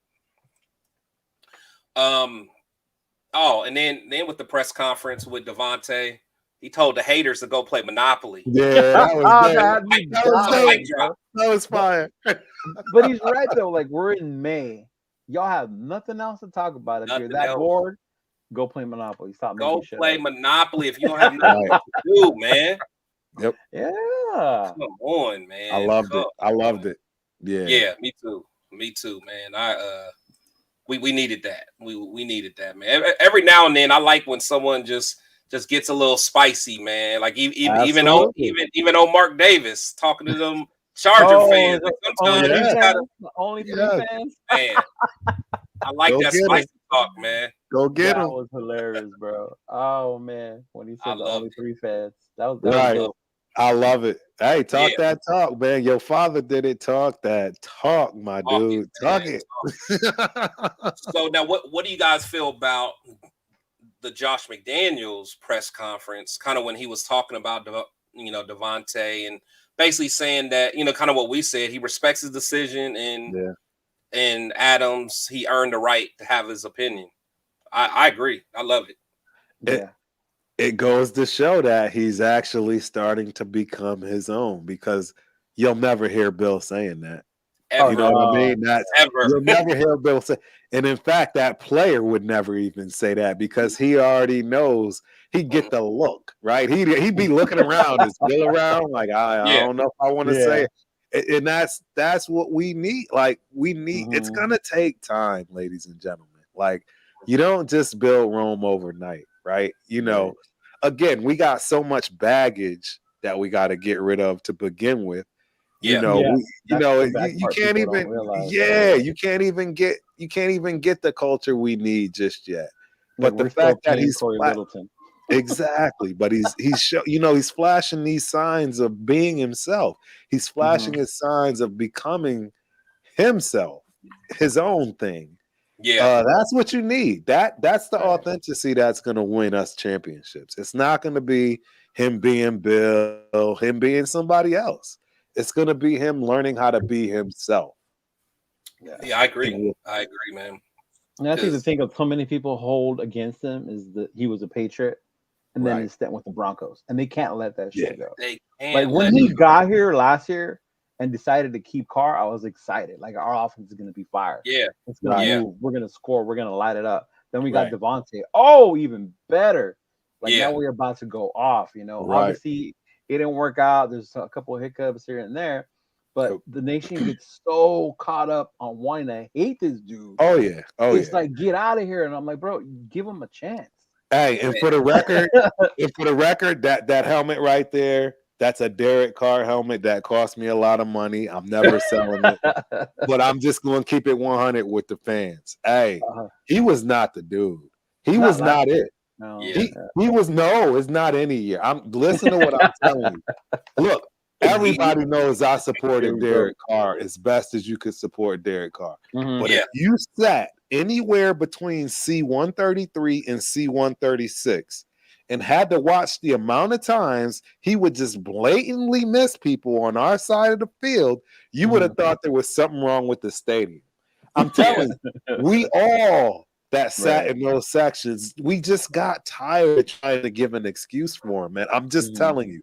Oh, and then with the press conference with Davante, he told the haters to go play Monopoly. Yeah, that was fire. But he's right though. Like, we're in May, y'all have nothing else to talk about. If you're that bored, go play Monopoly. Go play Monopoly if you don't have nothing to do, man. Yep. Yeah. Come on, man. I loved it. Yeah. Yeah, me too, man. We needed that. We needed that, man. Every now and then, I like when someone just gets a little spicy, man. Like even though Mark Davis talking to them Charger fans. Like sometimes only three fans. Man, I like that spicy talk, man. Go get him. That was hilarious, bro. Oh man, when he said the only three fans, that was right. I love it. Hey, talk that talk, man. Your father did it. Talk that talk, my dude. Talk it. So now, what do you guys feel about the Josh McDaniels press conference? Kind of when he was talking about Davante and basically saying that, you know, kind of what we said. He respects his decision, and Adams, he earned the right to have his opinion. I agree. I love it. Yeah. It goes to show that he's actually starting to become his own, because you'll never hear Bill saying that. Ever. You know what I mean? Ever. You'll never hear Bill say. And in fact, that player would never even say that, because he already knows he'd get the look, right? He'd be looking around, is Bill around? Like, I don't know if I want to say it. And that's what we need. Like, we need, it's going to take time, ladies and gentlemen. Like, you don't just build Rome overnight, right? You know, again, we got so much baggage that we got to get rid of to begin with. You can't even get the culture we need just yet. But the fact that he's exactly, but he's flashing these signs of being himself. He's flashing his signs of becoming himself, his own thing. Yeah, that's what you need. That's the authenticity that's going to win us championships. It's not going to be him being Bill, him being somebody else. It's going to be him learning how to be himself. Yeah, I agree. I agree, man. And I think the thing that so many people hold against him is that he was a Patriot, and then he stayed with the Broncos, and they can't let that shit go. They can't. Like when he got here last year and decided to keep Carr, I was excited. Like our offense is going to be fire. Yeah, it's going to move. We're going to score. We're going to light it up. Then we got Davante. Oh, even better. Like now we're about to go off. You know, obviously it didn't work out. There's a couple of hiccups here and there. But the nation gets so caught up on wanting to hate this dude. Oh, yeah. It's like, get out of here. And I'm like, bro, give him a chance. Hey, and for the record, that helmet right there, that's a Derek Carr helmet that cost me a lot of money. I'm never selling it. But I'm just going to keep it 100 with the fans. Hey, he was not the dude. He was not it. No. He was it's not any year. Listen to what I'm telling you. Look. Everybody knows I supported Derek Carr as best as you could support Derek Carr. But if you sat anywhere between C133 and C136 and had to watch the amount of times he would just blatantly miss people on our side of the field, you would have thought there was something wrong with the stadium. I'm telling you, we all that sat in those sections, we just got tired of trying to give an excuse for him, man. I'm just telling you.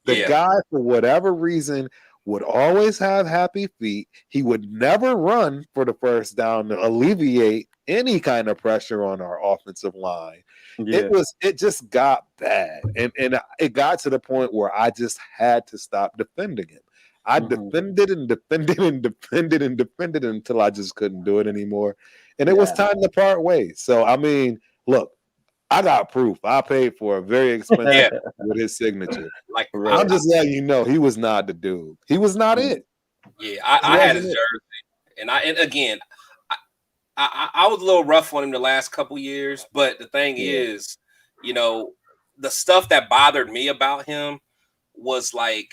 The guy, for whatever reason, would always have happy feet. He would never run for the first down to alleviate any kind of pressure on our offensive line. It just got bad. And it got to the point where I just had to stop defending him. I defended and defended and defended and defended until I just couldn't do it anymore. And it was time to part ways. So, I mean, look. I got proof. I paid for a very expensive with his signature. Like I'm just letting you know, he was not the dude. He was not it. Yeah, I had his jersey, and again, I was a little rough on him the last couple years. But the thing is, you know, the stuff that bothered me about him was like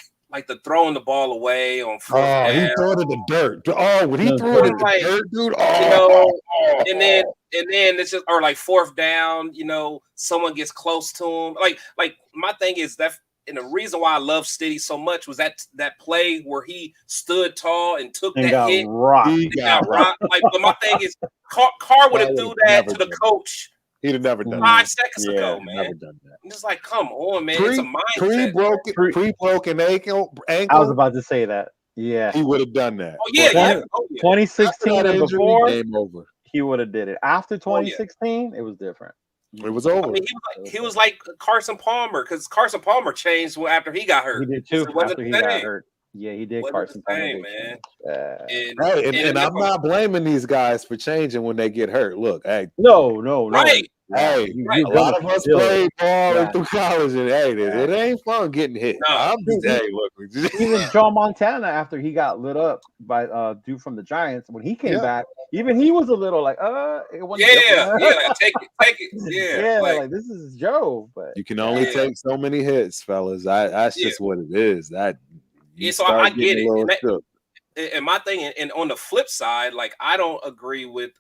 the throwing the ball away on fourth down. He threw it in the dirt. Oh, when he threw it in the dirt, dude. You know, and then it's just like fourth down. You know, someone gets close to him. Like my thing is that, and the reason why I love Stiddy so much was that play where he stood tall and took that hit. He got rocked. Like, but my thing is, Carr would have threw that to the coach. He'd have never done 5 seconds ago, man. Never done that. I'm just like, come on, man. It's a mindset. Pre-broken ankle. I was about to say that. Yeah. He would have done that. Oh, yeah. 2016 and before, game over. He would have did it. After 2016, it was different. It was over. I mean, he was like Carson Palmer, because Carson Palmer changed after he got hurt. He did too. After he got hurt. Yeah, he did. Carson Palmer, man. And I'm not blaming these guys for changing when they get hurt. Look, hey, no. Right. Hey, a lot of us played ball through college, and it ain't fun getting hit. No. I'm just, look. Even Joe Montana, after he got lit up by dude from the Giants, when he came back, even he was a little like, it wasn't take it. Yeah, like this is Joe. But you can only take so many hits, fellas. That's just what it is. So I get it. And my thing, and on the flip side, like I don't agree with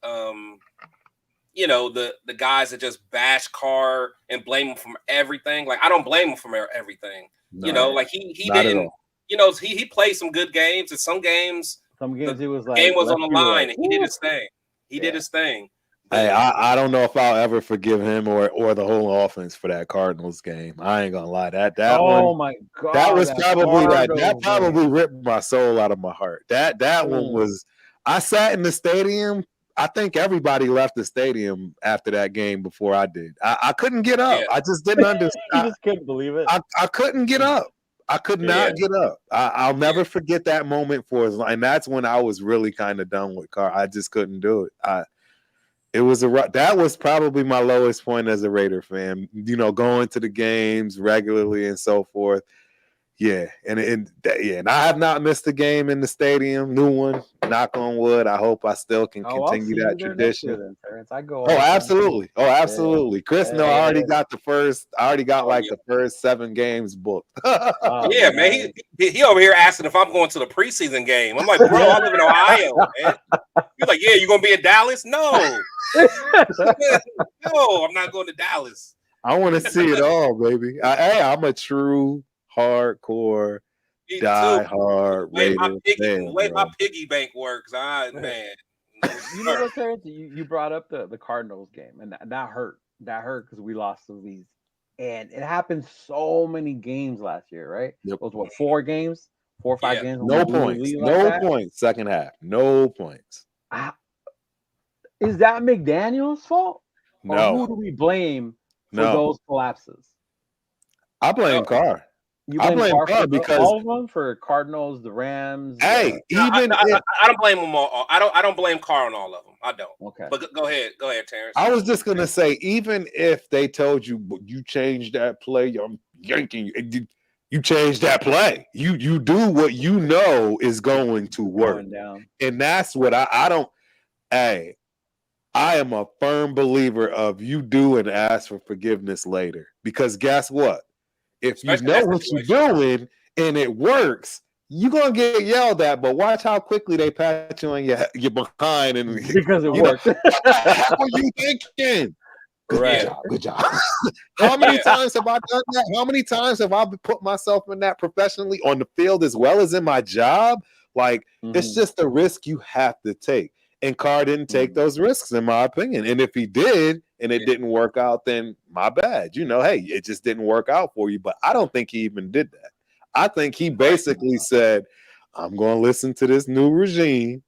you know, the guys that just bash Carr and blame him for everything. Like I don't blame him for everything. No, you know, like he didn't. You know, he played some good games, and some games he was like game was on the line, and he did his thing. He did his thing. Hey, I don't know if I'll ever forgive him or the whole offense for that Cardinals game. I ain't gonna lie. That one, my God, that was probably that probably ripped my soul out of my heart. That one was. I sat in the stadium. I think everybody left the stadium after that game before I did. I couldn't get up. I just didn't understand. I just couldn't believe it. I couldn't get up. I could not get up. I'll never forget that moment and that's when I was really kind of done with Carr. I just couldn't do it. That was probably my lowest point as a Raider fan. You know, going to the games regularly and so forth. Yeah, and I have not missed a game in the stadium. New one, knock on wood. I hope I still can continue that tradition. I go. Oh, absolutely. Oh, absolutely. Chris, I already got the first. I already got the first 7 games booked. Yeah, man. He over here asking if I'm going to the preseason game. I'm like, bro, I live in Ohio, man. You're like, yeah, you gonna be in Dallas? No. No, I'm not going to Dallas. I want to see it all, baby. I'm a true hardcore diehard Raiders fan. Way my piggy bank works. Man. You know what, Terrence? You brought up the Cardinals game, and that hurt. That hurt because we lost the lead. And it happened so many games last year, right? Yep. It was what, 4 games? 4 or 5 games? No points. No points. Second half. No points. Is that McDaniels' fault? No. Or who do we blame for those collapses? I blame Carr. I blame Carr because all of them, for Cardinals, the Rams. I don't blame them all. I don't blame Carr on all of them. I don't. Okay. But go ahead, Terrence. I was just gonna say, even if they told you you changed that play, I'm yanking you. You change that play. You do what you know is going to work, and that's what I don't. Hey, I am a firm believer of you do and ask for forgiveness later, because guess what? If you know what you're doing and it works, you're gonna get yelled at. But watch how quickly they pat you on your behind, and because it worked. How are you thinking? Good job. How many times have I done that? How many times have I put myself in that professionally on the field as well as in my job? Like, it's just a risk you have to take. And Carr didn't take those risks, in my opinion. And if he did and it didn't work out, then my bad. Hey, it just didn't work out for you. But I don't think he even did that. I think he basically said, I'm going to listen to this new regime.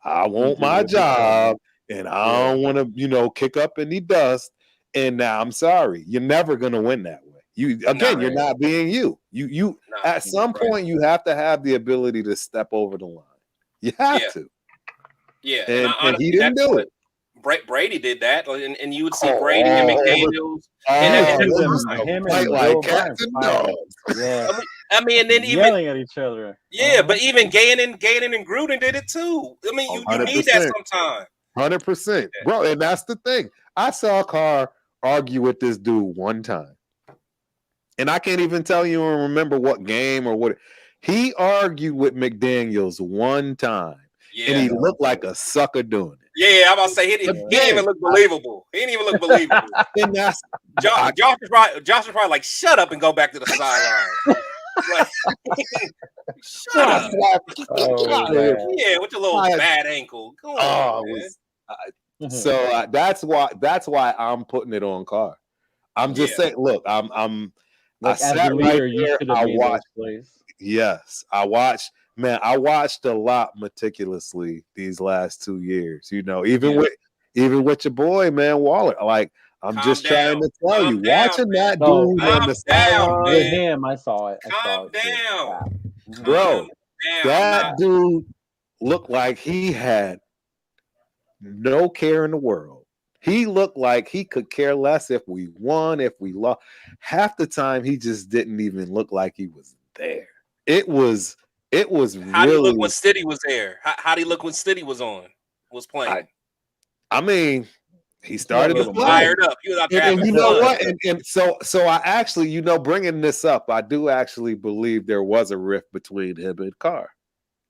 I want my job, and I don't want to, kick up any dust. And now I'm sorry, you're never gonna win that way. You're not being you. You at some point you have to have the ability to step over the line. You have to. Yeah, and he didn't do it. Brady did that, and you would see Brady and McDaniels, him and like Captain Dogs. Yeah, I mean, and then yelling at each other. Yeah, but even Gannon and Gruden did it too. I mean, you need that sometimes. 100%, bro, and that's the thing. I saw Carr argue with this dude one time, and I can't even tell you or remember what game or what. He argued with McDaniels one time, and he looked like a sucker doing it. Yeah, I'm about to say he didn't even look believable. He didn't even look believable. And that's Josh is probably like, shut up and go back to the sideline. Like, shut up. Yeah, with your little bad ankle. Go on, man. So that's why I'm putting it on Carr. I'm just saying, look, I'm like, as a leader, you should have made those plays. Yes, I watched a lot meticulously these last 2 years. Even with your boy, man, Waller. Like, I'm just trying to tell you, watching that dude on the sideline with him, I saw it. Calm down, bro. That dude looked like he had no care in the world. He looked like he could care less if we won, if we lost. Half the time, he just didn't even look like he was there. It was How really. do you look when Stiddy was there? How do you look when Stiddy was playing? I mean, he started to play. Fired up. He was out there. And you know what? And so I actually, bringing this up, I do actually believe there was a rift between him and Carr.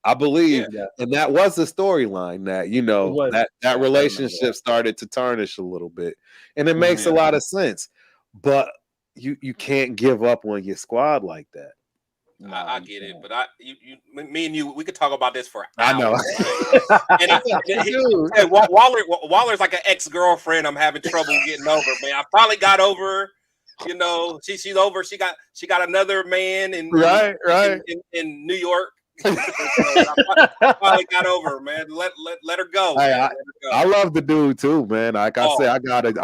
I believe, and that was the storyline that that relationship started to tarnish a little bit, and it makes a lot of sense. But you can't give up on your squad like that. No, I get it, but me and you, we could talk about this for hours. I know. And Waller's like an ex-girlfriend. I'm having trouble getting over, man. I finally got over her. She's over. She got another man in New York. I finally got over her, man. Let her go. Hey, I love the dude too, man. Like I say, I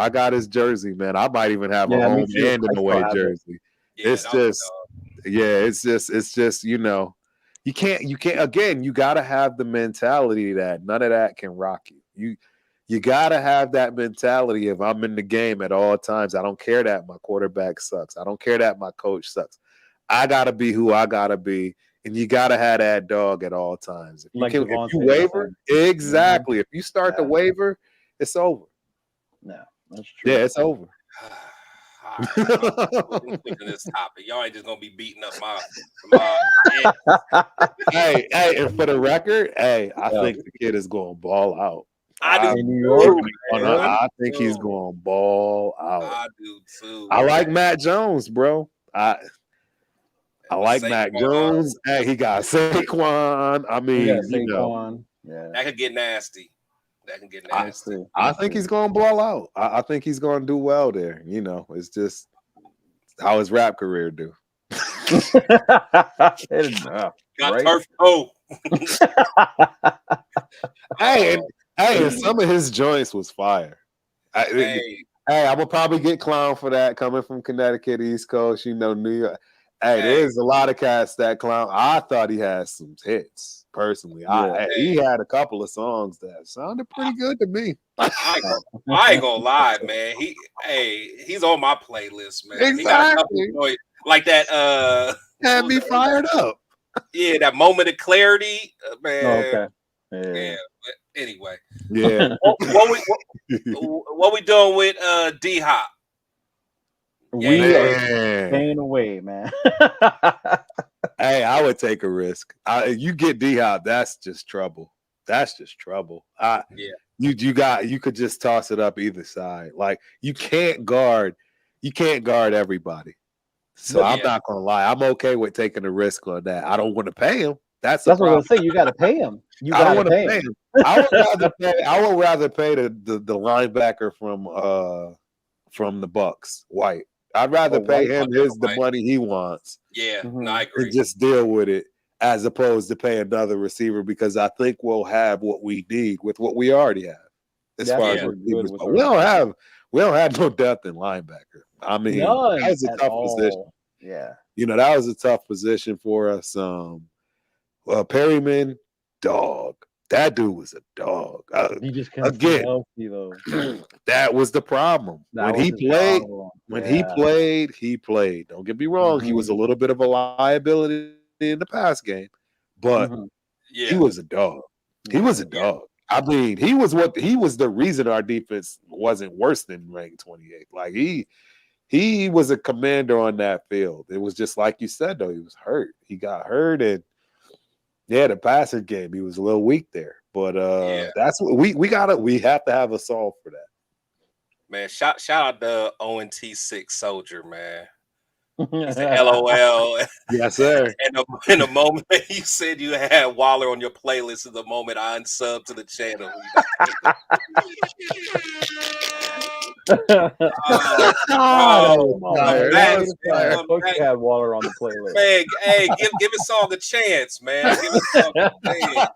got his jersey, man. I might even have a home and an away jersey. It's just you can't again, you gotta have the mentality that none of that can rock you. You gotta have that mentality of I'm in the game at all times. I don't care that my quarterback sucks. I don't care that my coach sucks. I gotta be who I gotta be, and you gotta have that dog at all times. If you waver, exactly. If you start to waver, it's over. No, that's true. Yeah, it's over. This topic. Y'all ain't just gonna be beating up my hey, and for the record, I think the kid is going to ball out. I do New York. I think he's going to ball out. I do too. I like Matt Jones, bro. I like Matt Jones. Hey, he got Saquon. I mean, Saquon. Yeah, that could get nasty. That can get nasty. I think he's going to ball out. I think he's going to do well there. You know, it's just how his rap career do. Got turf toe. Hey, and some of his joints was fire. Hey, I will probably get clown for that coming from Connecticut, East Coast, New York. Hey, there's a lot of cats that clown. I thought he had some hits, personally. He had a couple of songs that sounded pretty good to me. I ain't gonna lie, man. He's on my playlist, man. Exactly. He got a couple like that. Had me fired up. Yeah, that moment of clarity, man. Okay. Yeah. But anyway. Yeah. What we doing with D-Hop? We are staying away, man. Hey, I would take a risk. You get D-Hop, that's just trouble. That's just trouble. You could just toss it up either side. Like you can't guard everybody. So I'm not gonna lie. I'm okay with taking a risk on that. I don't want to pay him. That's what I'm saying. You got to pay him. I don't want to pay him. I would rather pay the linebacker from the Bucks, White. I'd rather pay him the money he wants. Yeah, I agree. And just deal with it as opposed to pay another receiver because I think we'll have what we need with what we already have. As far as receivers, but we don't have no depth in linebacker. I mean, that was a tough position. Yeah, that was a tough position for us. Perryman, dog. That dude was a dog. He just couldn't stay healthy, though. That was the problem. When he played. Don't get me wrong. He was a little bit of a liability in the pass game, but he was a dog. He was a dog. I mean, he was the reason our defense wasn't worse than ranked 28. Like he was a commander on that field. It was just like you said, though. He was hurt. He got hurt, and the passing game, he was a little weak there. But that's what we have to have a solve for that. Man, shout out to ONT6 Soldier, man. LOL. Yes, sir. In the moment that you said you had Waller on your playlist is the moment I unsubbed to the channel. You had Waller on the playlist. Man, hey, give a song a chance, man. Give a song a chance.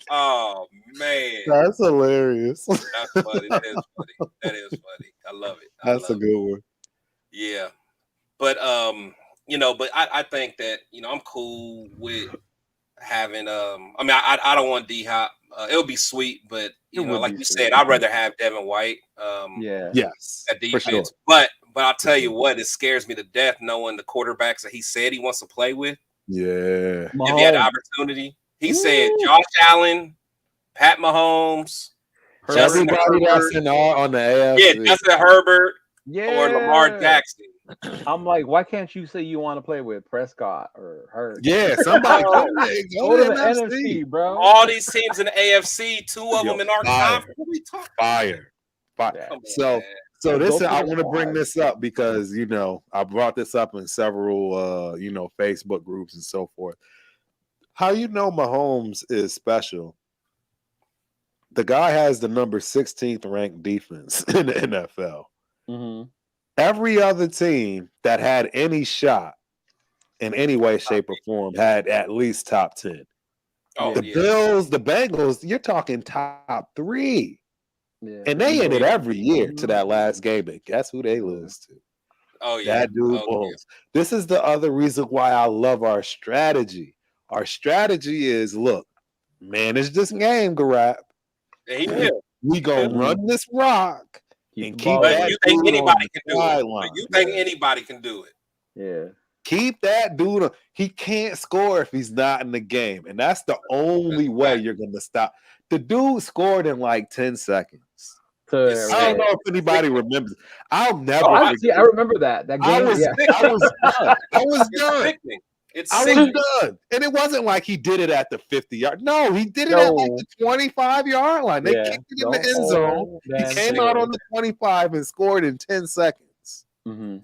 Oh man, that's hilarious. That's funny. That is funny. I love it. That's a good one. Yeah, but but I think that I'm cool with having I mean I don't want D-Hop. It'll be sweet, but like you said, I'd rather have Devin White. Yes, at defense. Sure. But I'll tell you what, it scares me to death knowing the quarterbacks that he said he wants to play with. Yeah, if he had the opportunity. He said Josh Allen, Pat Mahomes, everybody that's on the AFC. Yeah, Justin Herbert or Lamar Jackson. I'm like, why can't you say you want to play with Prescott or Hurts? Yeah, somebody go to the NFC, bro. All these teams in the AFC, two of them in our conference. What are we talking? Fire. So this I want to bring this up because I brought this up in several Facebook groups and so forth. How Mahomes is special? The guy has the number 16th ranked defense in the NFL. Mm-hmm. Every other team that had any shot in any way, shape, or form had at least top 10. Bills, the Bengals, you're talking top 3. Yeah. And they ended every year to that last game. And guess who they lose to? Oh, yeah. That dude Mahomes. This is the other reason why I love our strategy. Our strategy is, look, manage this game, Garab. Yeah, he will. We gonna run this rock and keep that. You think anybody can do it? You think anybody can do it? Yeah. Keep that dude. He can't score if he's not in the game, and that's the only way you're gonna stop. The dude scored in like 10 seconds. I don't know if anybody remembers. I'll never. I remember that game. I was done. I was done. I was done. And it wasn't like he did it at the 50-yard. No, he did it at like the 25-yard line. They kicked it in the end zone. He came out on the 25 and scored in 10 seconds. Mm-hmm.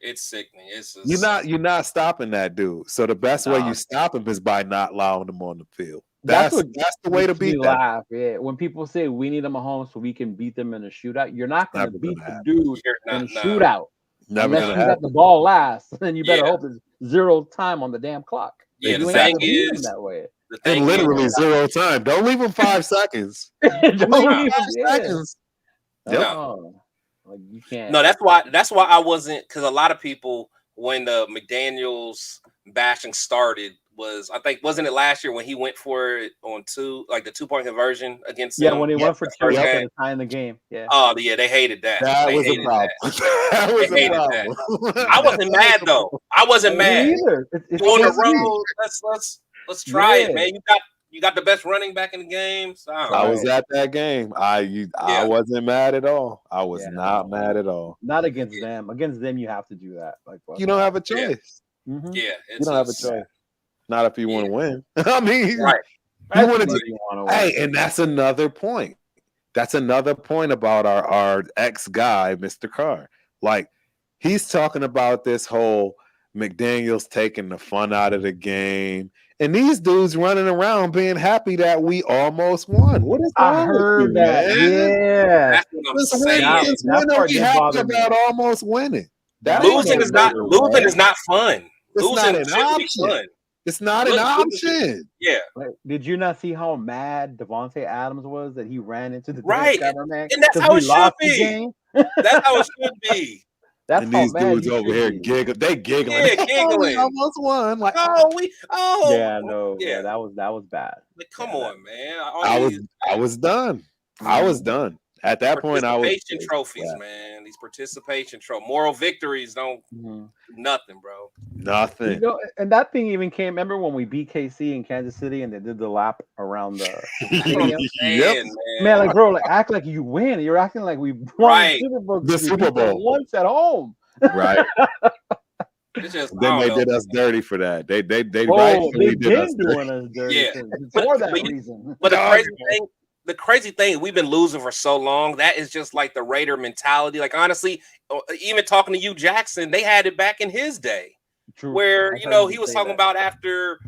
It's sickening. You're not stopping that dude. So the best way you stop him is by not allowing him on the field. That's the way to beat that. Yeah. When people say we need them at home so we can beat them in a shootout, you're not going to beat the dude in a shootout. Unless you got the ball last, then you better hope there's 0 time on the damn clock. Yeah, the thing is that way. And literally 0 time. Don't leave him 5 seconds. Don't leave him 5 seconds. No. Like you can't. No, that's why I wasn't, because a lot of people, when the McDaniels bashing started, wasn't it last year when he went for it on the 2-point conversion against them? When he went for 2 and tying the game. Yeah. Oh yeah, they hated that. That was a problem. That was a problem. I wasn't mad though. I wasn't mad. Either. It's on the road. Let's try it, man. You got the best running back in the game. So I was at that game. I wasn't mad at all. I was not mad at all. Not against them. Against them, you have to do that. Like you don't have a choice. Yeah, mm-hmm. You don't have a choice. Not if you want to win. I mean, right. You want to. Hey, and that's another point. That's another point about our ex guy, Mr. Carr. Like he's talking about this whole McDaniels taking the fun out of the game. And these dudes running around being happy that we almost won. What is I heard that? Man? Yeah, that's what I'm saying. When are we happy about almost winning? Losing is not fun. It's not an option. It's not an option. Yeah. Like, did you not see how mad Davante Adams was that he ran into the cameraman? And that's how it should be. That's how it should be. That's and these dudes over here giggling. They giggling. Yeah, giggling. Almost won. Like, that was bad. Like, come on, man. I was done. I was done. At that point, I was participation trophies, man. These participation trophies, moral victories don't do nothing, bro. Nothing. You know, and that thing even came. Remember when we beat KC in Kansas City and they did the lap around the stadium? Yep. Man, like bro, like act like you win. You're acting like we won the Super Bowl once at home. Right. Then they did us dirty for that. They rightfully did us dirty for that reason. But the crazy thing, we've been losing for so long. That is just like the Raider mentality. Like, honestly, even talking to you, Jackson, they had it back in his day. True. Where, he was talking about after,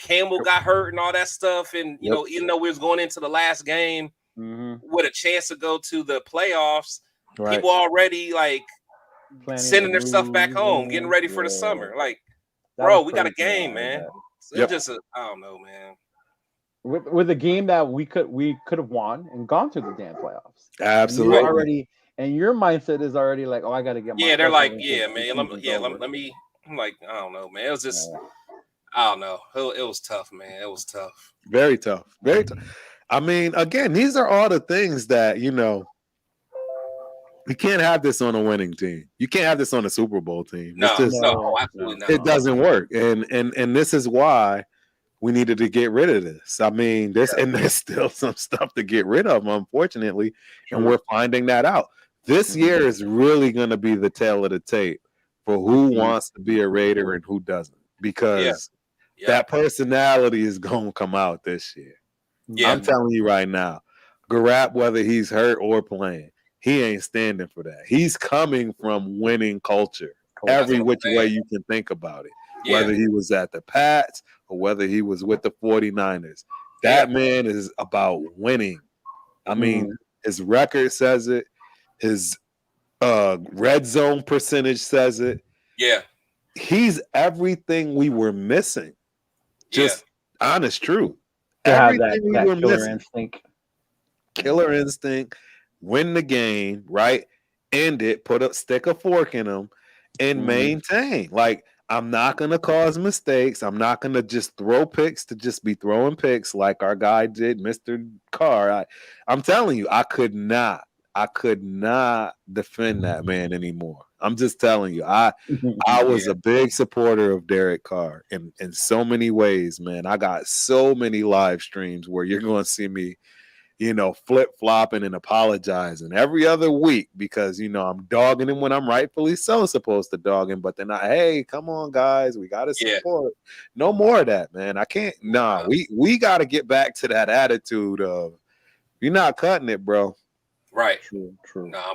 Campbell got hurt and all that stuff. And, even though we was going into the last game with a chance to go to the playoffs, people already, like, sending their stuff back home, getting ready for the summer. Like, bro, we got a game, man. It's just I don't know, man. With a game that we could have won and gone to the damn playoffs. Absolutely. And your mindset is already like, oh, I got to get my. Yeah, they're like, man. Let me. I'm like, I don't know, man. It was just, I don't know. It was tough, man. It was tough. Very tough. Very tough. I mean, again, these are all the things that you can't have this on a winning team. You can't have this on a Super Bowl team. No, absolutely not. It doesn't work, and this is why we needed to get rid of this. I mean, there's still some stuff to get rid of, unfortunately, and we're finding that out. This year is really going to be the tale of the tape for who wants to be a Raider and who doesn't, because that personality is going to come out this year. Yeah. I'm telling you right now, Garrett, whether he's hurt or playing, he ain't standing for that. He's coming from winning culture, every which way you can think about it. Whether he was at the Pats or whether he was with the 49ers. That man is about winning. I mean, his record says it. His red zone percentage says it. Yeah. He's everything we were missing. Just honest truth. Everything we were missing. Killer instinct. Win the game, right? End it. Stick a fork in them and maintain. Like, I'm not going to cause mistakes. I'm not going to just throw picks to just be throwing picks like our guy did, Mr. Carr. I'm telling you, I could not defend that man anymore. I'm just telling you, I was a big supporter of Derek Carr in so many ways, man. I got so many live streams where you're going to see me flip-flopping and apologizing every other week because, I'm dogging him when I'm rightfully so supposed to dog him. But then hey, come on, guys, we got to support. No more of that, man. I can't. We got to get back to that attitude of you're not cutting it, bro. Right. True.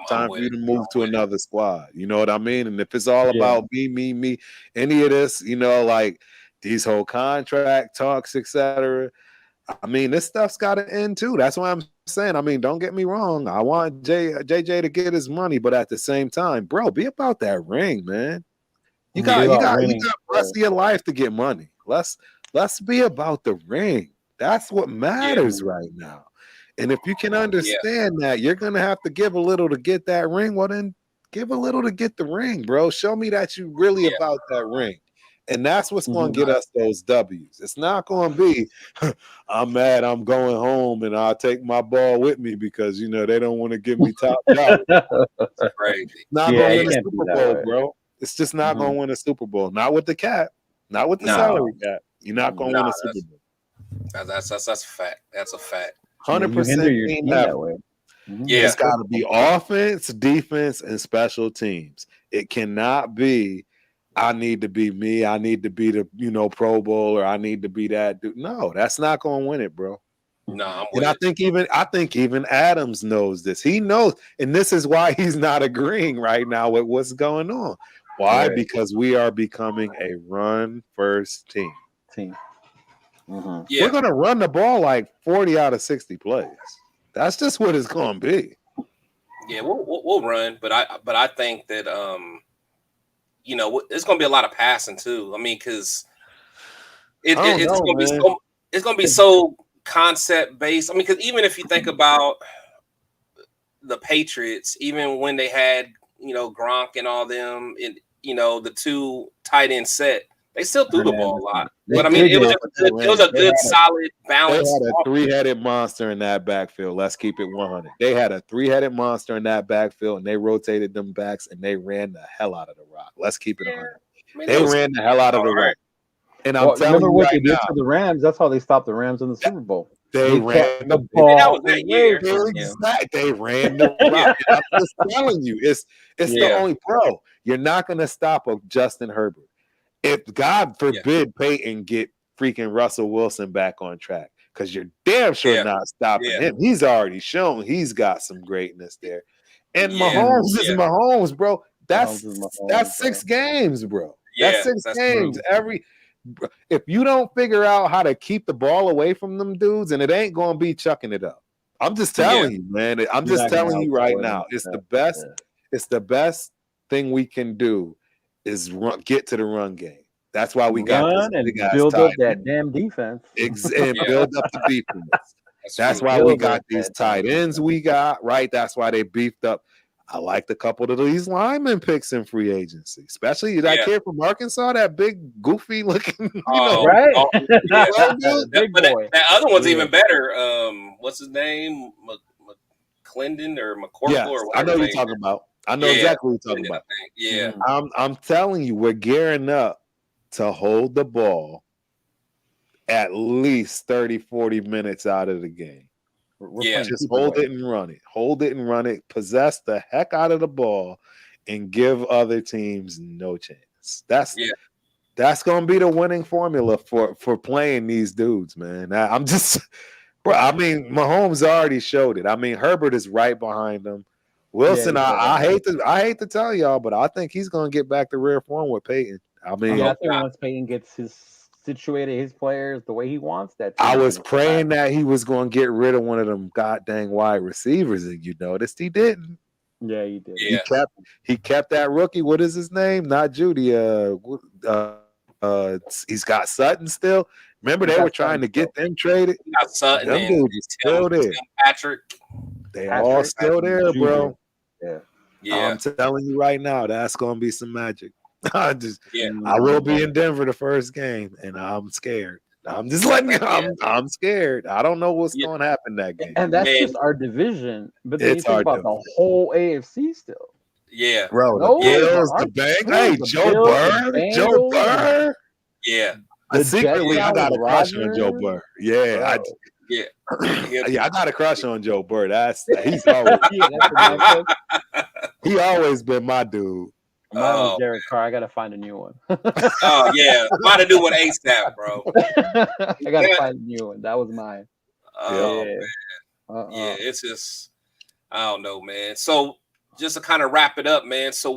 Time for you to move to another squad. You know what I mean? And if it's all about me, any of this, like these whole contract talks, etc. I mean, this stuff's got to end too. That's why I'm saying. I mean, don't get me wrong. I want JJ to get his money, but at the same time, bro, be about that ring, man. You got the rest of your life to get money. Let's be about the ring. That's what matters right now. And if you can understand that, you're gonna have to give a little to get that ring. Well, then give a little to get the ring, bro. Show me that you really about that ring. And that's what's going to get us those W's. It's not going to be, I'm mad, I'm going home, and I'll take my ball with me because, they don't want to give me top dollar. That's crazy. Not going to win a Super Bowl, bro. It's just not going to win a Super Bowl. Not with the cap. Not with the salary cap. You're not going to win a Super Bowl. That's a fact. That's a fact. 100% team that way. Yeah. It's got to be offense, defense, and special teams. It cannot be, I need to be me. I need to be the, Pro Bowl, or I need to be that dude. No, that's not going to win it, bro. No, and I think even Adams knows this. He knows, and this is why he's not agreeing right now with what's going on. Why? Right. Because we are becoming a run-first team. Mm-hmm. Yeah. We're going to run the ball like 40 out of 60 plays. That's just what it's going to be. Yeah, we'll run, but I think that it's going to be a lot of passing too. I mean, because it's going to be so concept based. I mean, because even if you think about the Patriots, even when they had Gronk and all them, and the two tight end set, they still threw the ball a lot. But I mean, it was a good, solid balance. They had a three-headed monster in that backfield. Let's keep it 100. They had a three-headed monster in that backfield, and they rotated them backs, and they ran the hell out of the rock. Let's keep it 100. I mean, they ran the hell out of the rock. And I'm telling you what right they did now, to the Rams. That's how they stopped the Rams in the Super Bowl. They ran the ball. That was that year. They ran the rock. I'm just telling you, it's the only pro. You're not going to stop a Justin Herbert. If God forbid Peyton get freaking Russell Wilson back on track, because you're damn sure not stopping him. He's already shown he's got some greatness there. And Mahomes is Mahomes, bro. That's 6 games, bro. That's 6 games. If you don't figure out how to keep the ball away from them dudes, and it ain't gonna be chucking it up. I'm just telling you, man. I'm just telling you right now. It's the best. It's the best thing we can do is get to the run game. That's why we got this big ass build up that damn defense and build up the defense. That's why we got these tight ends we got, right? That's why they beefed up. I liked a couple of these lineman picks in free agency, especially that kid from Arkansas, that big, goofy looking, right? Big boy. That other one's even better. What's his name? McClendon or McCorkle or whatever. I know what you're talking about. I know exactly what you're talking about. Yeah. I'm telling you, we're gearing up to hold the ball at least 30, 40 minutes out of the game. Just hold it and run it. Hold it and run it. Possess the heck out of the ball and give other teams no chance. That's going to be the winning formula for playing these dudes, man. I'm just – bro, I mean, Mahomes already showed it. I mean, Herbert is right behind him. Wilson, I hate to tell y'all, but I think he's going to get back to rare form with Peyton. I mean, I think once Peyton gets situated his players the way he wants that. I was praying that he was going to get rid of one of them goddamn wide receivers, and you noticed he didn't. Yeah, he did. Yeah. He kept that rookie. What is his name? Not Judy. He's got Sutton still. Remember they were trying to get them traded. He got Sutton them dudes still there. Patrick. They all still there, bro. Yeah. I'm telling you right now, that's going to be some magic. I will be in Denver the first game, and I'm scared. I'm just letting you. I'm scared. I don't know what's going to happen that game. And that's just our division. But then you think about the whole AFC still. Yeah, bro. The Bills, the Bengals. Hey, Joe Burr. Yeah. Secretly, I got a crush on Joe Burr. Yeah, Yeah. Yeah, I got a crush on Joe Burr. He's always he always been my dude. Mine was Derek Carr. I gotta find a new one. Oh yeah, find a new one ASAP, bro. I gotta find a new one. That was mine. Oh man. Yeah, it's just I don't know, man. So just to kind of wrap it up, man. So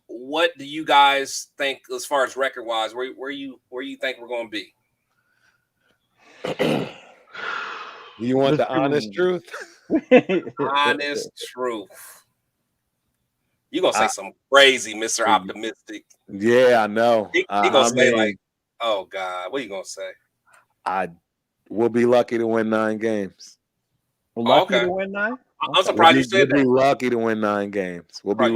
what do you guys think as far as record wise? Where you think we're going to be? You want the honest truth? Honest truth. You gonna say something crazy, Mr. Optimistic? Yeah, I know. He gonna say like, "Oh God, what are you gonna say?" We'll be lucky to win 9 games. Lucky to win 9? I'm surprised you said that. We'll be lucky to win 9 games. We'll be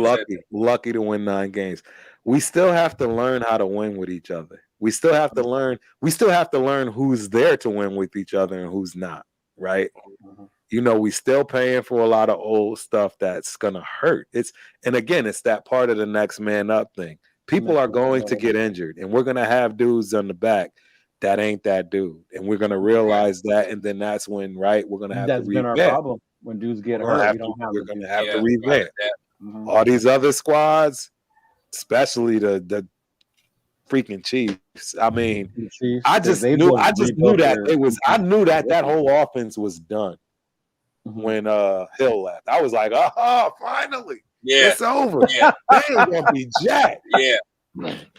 lucky to win 9 games. We still have to learn how to win with each other. We still have to learn. We still have to learn who's there to win with each other and who's not. Right? Mm-hmm. We still paying for a lot of old stuff that's gonna hurt. And again, it's that part of the next man up thing. People are going to get injured, and we're gonna have dudes on the back that ain't that dude, and we're gonna realize that, and then that's when, right, we're gonna have to revamp. That's been our problem. When dudes get hurt, we're gonna have to revamp. Mm-hmm. All these other squads, especially the freaking Chiefs. I mean, I just knew that I knew that whole offense was done when Hill left. I was like, finally, it's over. Yeah. They ain't gonna be jacked. Yeah.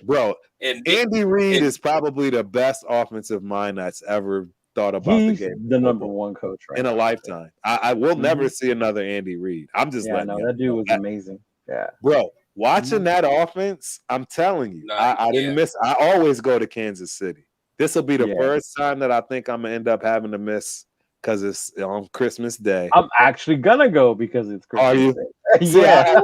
Bro, Andy Reid is probably the best offensive mind that's ever thought about the game. The number one coach in a lifetime. I will never see another Andy Reid. I'm just letting you that dude was amazing. Yeah, bro. Watching that offense, I'm telling you, I didn't miss. I always go to Kansas City. This will be the first time that I think I'm gonna end up having to miss because it's on Christmas Day. I'm actually gonna go because it's Christmas Are you? Day. Yeah,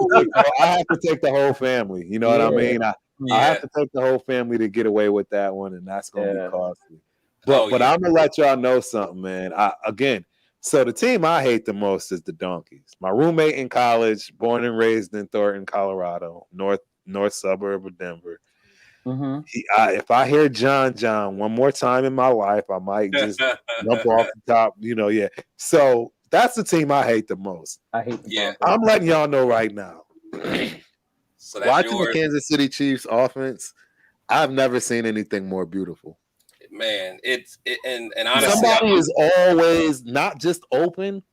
I have to take the whole family. You know what I mean? I have to take the whole family to get away with that one, and that's going to be costly. But I'm going to let y'all know something, man. So the team I hate the most is the Donkeys. My roommate in college, born and raised in Thornton, Colorado, north suburb of Denver. Mm-hmm. If I hear John one more time in my life, I might just jump off the top. So that's the team I hate the most. I hate the I'm letting y'all know right now. So watching the Kansas City Chiefs offense, I've never seen anything more beautiful. Man, and honestly, somebody is always not just open,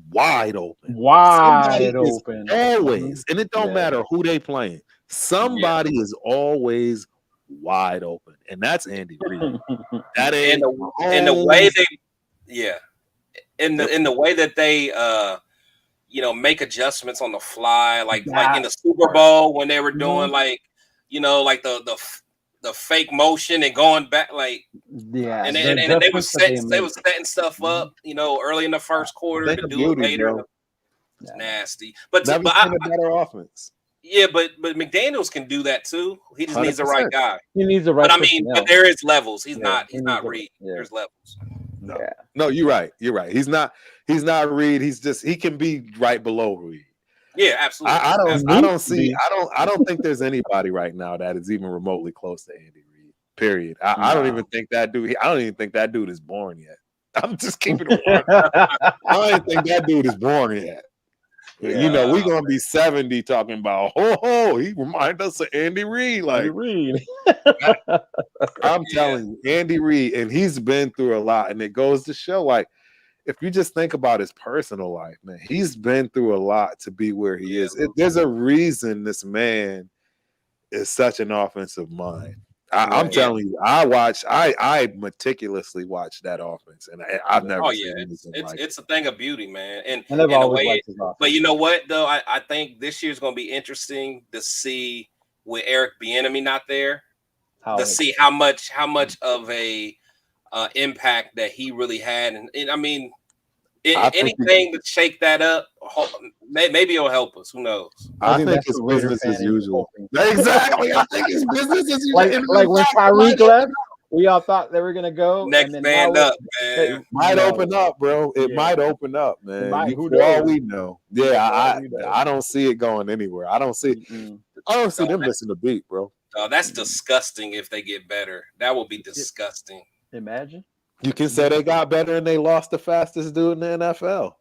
wide open. Always, and it don't matter who they playing. Somebody is always wide open, and that's Andy Reid. That ain't in the way they, in the way that they make adjustments on the fly, like in the Super Bowl when they were doing like the fake motion and going back, like and they were setting stuff up, early in the first quarter to do it later. It's nasty, but a better offense. Yeah, but McDaniels can do that too. He just needs the right guy. He needs the right. But I mean, but there is levels. He's not Reid. There's levels. No, you're right. He's not Reid. He can be right below Reid. Yeah, absolutely. I don't think there's anybody right now that is even remotely close to Andy Reid. Period. I don't even think that dude. I don't even think that dude is born yet. I'm just keeping it. I don't think that dude is born yet. Yeah. We're gonna be 70 talking about he reminds us of Andy Reid. Like Andy Reid. I'm telling you, Andy Reid, and he's been through a lot, and it goes to show, like, if you just think about his personal life, man, he's been through a lot to be where he is. There's a reason this man is such an offensive mind. I'm telling you, I meticulously watch that offense, and I've never seen anything like it. It's a thing of beauty, man. And I've always liked his offense. But you know what, though? I think this year's going to be interesting to see with Eric Bieniemy not there, see how much of a impact that he really had, and I mean, anything to shake that up, maybe it'll help us. Who knows? I think it's business as usual. Exactly. I think it's business as usual. Like when Tyreek left, we all thought they were gonna go next man up, man. It might open up, bro. It might open up, man. For all we know. Yeah, I don't see it going anywhere. I don't see them missing a beat, bro. That's disgusting if they get better. That will be disgusting. Imagine. You can say they got better and they lost the fastest dude in the NFL.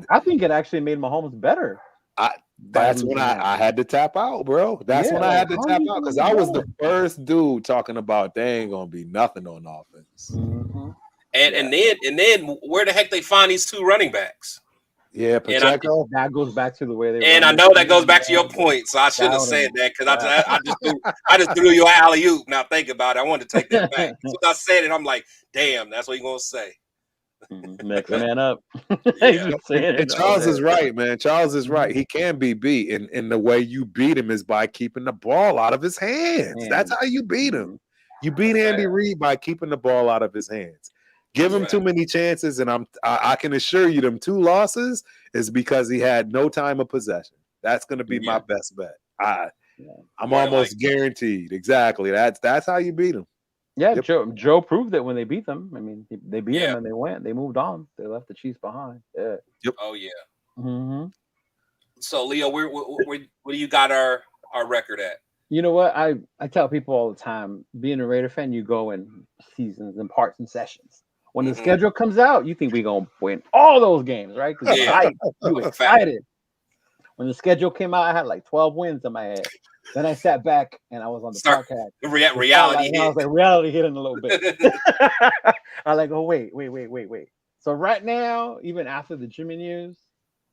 I think it actually made Mahomes better. That's when I had to tap out, bro. That's when I had to tap out because I was the first dude talking about they ain't gonna be nothing on offense. Mm-hmm. And then where the heck they find these two running backs? Yeah, Pacheco. That goes back to the way they. And I know that goes back to your point, so I shouldn't have said that because I just threw you an alley oop. Now think about it. I wanted to take that back. So I said it. I'm like, damn, that's what you're gonna say. Next man up. And Charles is right, man. Charles is right. He can be beat, and the way you beat him is by keeping the ball out of his hands. That's how you beat him. You beat Andy Reid by keeping the ball out of his hands. Give him too many chances, and I can assure you, them 2 losses is because he had no time of possession. That's going to be my best bet. I'm almost guaranteed. Exactly. That's how you beat him. Yeah, Joe proved it when they beat them. I mean, they beat them and they moved on. They left the Chiefs behind. Yeah. Yep. Oh yeah. Mm-hmm. So Leo, where do you got our record at? You know what? I tell people all the time, being a Raider fan, you go in seasons and parts and sessions. When the schedule comes out, you think we're going to win all those games, right? Because you excited. When the schedule came out, I had like 12 wins in my head. Then I sat back and I was on the podcast. Reality hit. I was like, reality hitting a little bit. I like, oh, wait. So right now, even after the Jimmy news,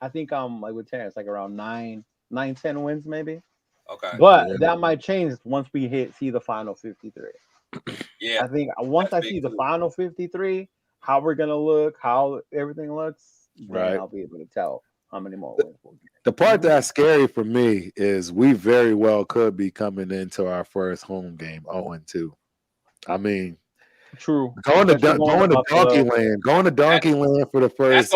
I think I'm like with Terrence, like around 9, 10 wins maybe. Okay. But that might change once we see the final 53. Yeah. I think once I see the final 53, how we're going to look, how everything looks, then I'll be able to tell how many more wins we'll get. The part that's scary for me is we very well could be coming into our first home game 0-2. I mean, true. Going to Donkey Land for the first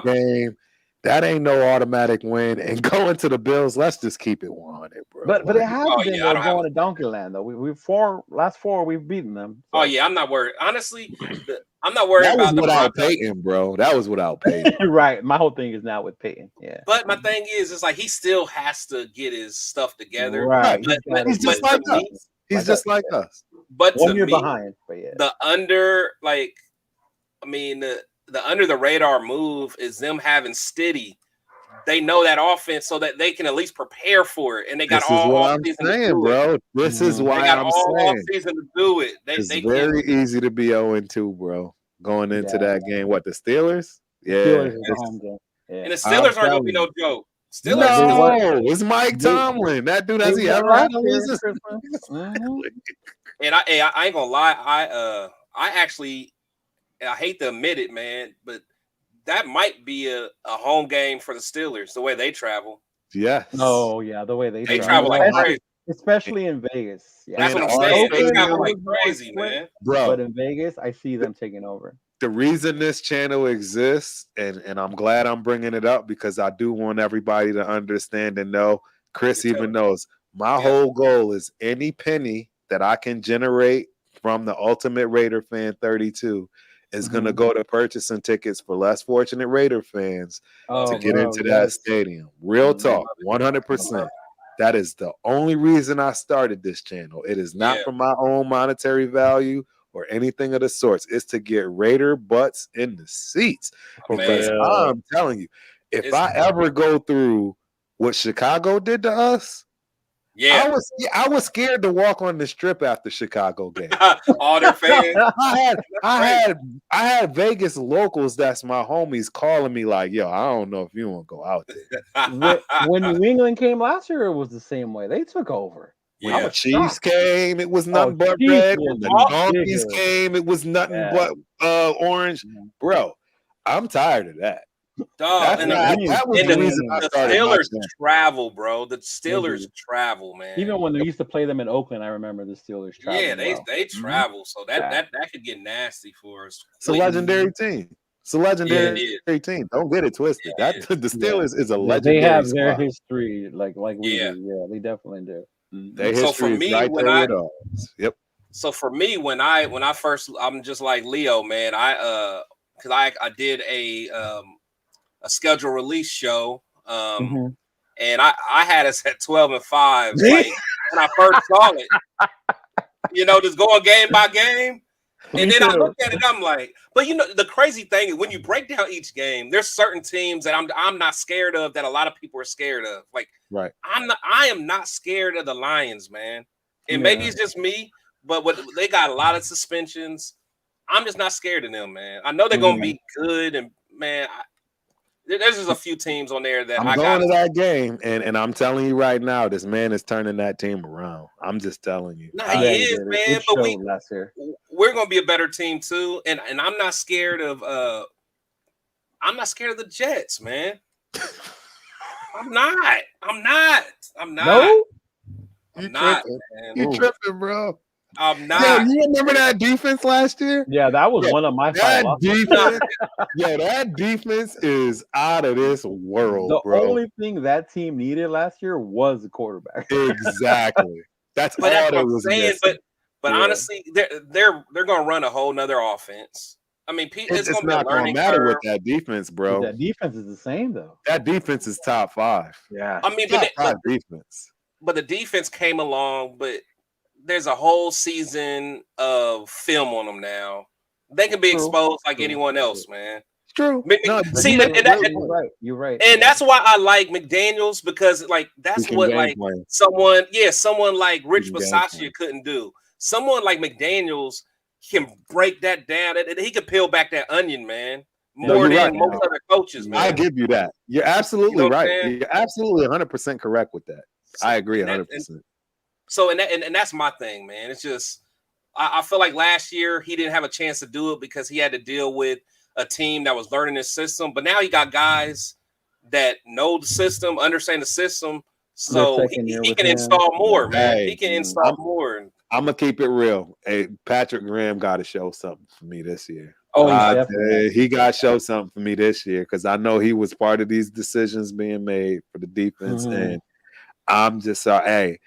game. That ain't no automatic win. And going to the Bills, let's just keep it 100, bro. But it has been going to Donkey Land though. Last four we've beaten them. So. Oh yeah, I'm not worried. Honestly, I'm not worried about that was without Peyton, bro. That was without Peyton. Right. My whole thing is now with Peyton. Yeah. But my thing is, it's like he still has to get his stuff together. Right. He's just like us. He's just like us. But 1 year behind. But yeah. The under, the under the radar move is them having Stiddy. They know that offense so that they can at least prepare for it, and they got all season to do it. This is why I'm saying season to do it. It's very easy to be 0-2, bro. Going into that game, what the Steelers? Yeah, and the Steelers aren't gonna be no joke. No, it's Mike Tomlin. That dude has he ever had a losing? And I ain't gonna lie. I actually. I hate to admit it, man, but that might be a home game for the Steelers, the way they travel. Yes. Oh, yeah, the way they travel like crazy. Especially in Vegas. Yeah. That's what I'm saying. They travel like crazy, man. Bro. But in Vegas, I see them taking over. The reason this channel exists, and I'm glad I'm bringing it up because I do want everybody to understand and know, Chris even knows, my whole goal is any penny that I can generate from the Ultimate Raider Fan 32 is going to go to purchasing tickets for less fortunate Raider fans to get into that stadium. Real talk, 100%. That is the only reason I started this channel. It is not for my own monetary value or anything of the sorts. It's to get Raider butts in the seats. Because I'm telling you, if I ever go through what Chicago did to us, I was scared to walk on the strip after Chicago game. All their fans. I had Vegas locals that's my homies calling me like, yo, I don't know if you want to go out there. When New England came last year, it was the same way. They took over. When the Chiefs came, it was nothing but red. When the Donkeys came, it was nothing but orange. Bro, I'm tired of that. Dog, that was the reason the Steelers travel, bro. The Steelers travel, man. Even when they used to play them in Oakland, I remember the Steelers travel. Yeah, they travel, so that could get nasty for us. It's a legendary team. It's a legendary team. Don't get it twisted. The Steelers is a legendary. They have their history, like we do. Yeah, they definitely do. Their history is right there with ours. Yep. So for me, when I first, I'm just like Leo, man. Because I did a schedule release show, and I had us at 12-5. Like, when I first saw it, just going game by game, And then I look at it, I'm like, but you know, the crazy thing is when you break down each game, there's certain teams that I'm not scared of that a lot of people are scared of. Like, right. I am not scared of the Lions, man. And maybe it's just me, but they got a lot of suspensions. I'm just not scared of them, man. I know they're gonna be good, and man, there's just a few teams on there that I'm going to that game, and I'm telling you right now, this man is turning that team around. I'm just telling you. Nah, he is, man. But we're gonna be a better team too, and I'm not scared of the Jets, man. I'm not. No? I'm not, man. You tripping, bro. I'm not. Yeah, you remember that defense last year? Yeah, that was one of my that defense. That defense is out of this world, bro. The only thing that team needed last year was a quarterback. Exactly. That's all that was saying. But honestly, they're gonna run a whole nother offense. I mean, it's gonna not be a learning gonna matter curve. with that defense, bro. That defense is the same though. That defense is top 5. Yeah, I mean, top 5 defense. But the defense came along, but there's a whole season of film on them now. They can be exposed like anyone else, man. It's true. No, see, you're right. And that's why I like McDaniels, because like that's what like someone like Rich Bisaccia couldn't do. Someone like McDaniels can break that down. He can peel back that onion, man. More than most other coaches, man. I give you that. You're absolutely right. You're absolutely 100% correct with that. I agree 100%. So and that's my thing, man. It's just I feel like last year he didn't have a chance to do it because he had to deal with a team that was learning his system. But now he got guys that know the system, understand the system, so he can install more, man. He can install more. I'm gonna keep it real. Hey, Patrick Graham got to show something for me this year. Oh, he got to show something for me this year because I know he was part of these decisions being made for the defense, and I'm just hey.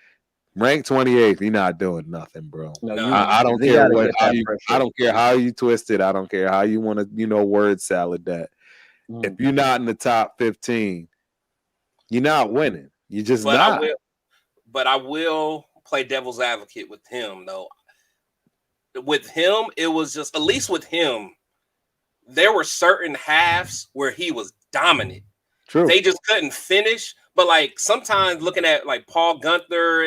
Ranked 28th, you're not doing nothing, bro. No, I don't care I don't care how you twist it. I don't care how you want to, word salad that. If you're not in the top 15, you're not winning. You're just not. I will play devil's advocate with him, though. With him, it was just, at least with him, there were certain halves where he was dominant. True. They just couldn't finish. But like sometimes looking at like Paul Gunther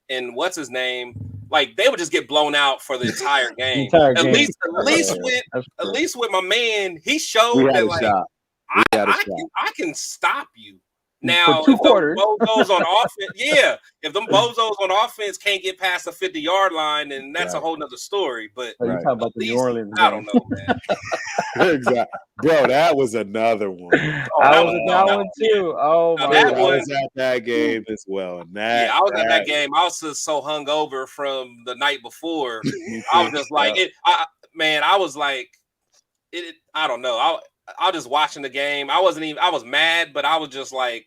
and what's his name, like they would just get blown out for the entire game. At least with my man, he showed that like I can stop you. Now, if them bozos on offense, if them bozos on offense can't get past the 50-yard line, then that's a whole nother story. But you're talking about the New Orleans I don't know, man. Exactly, bro. That was another one. That one too. Oh my God, I was at that game as well. And I was at that game. I was just so hungover from the night before. I was just like I was like, I don't know. I was just watching the game. I was mad, but I was just like,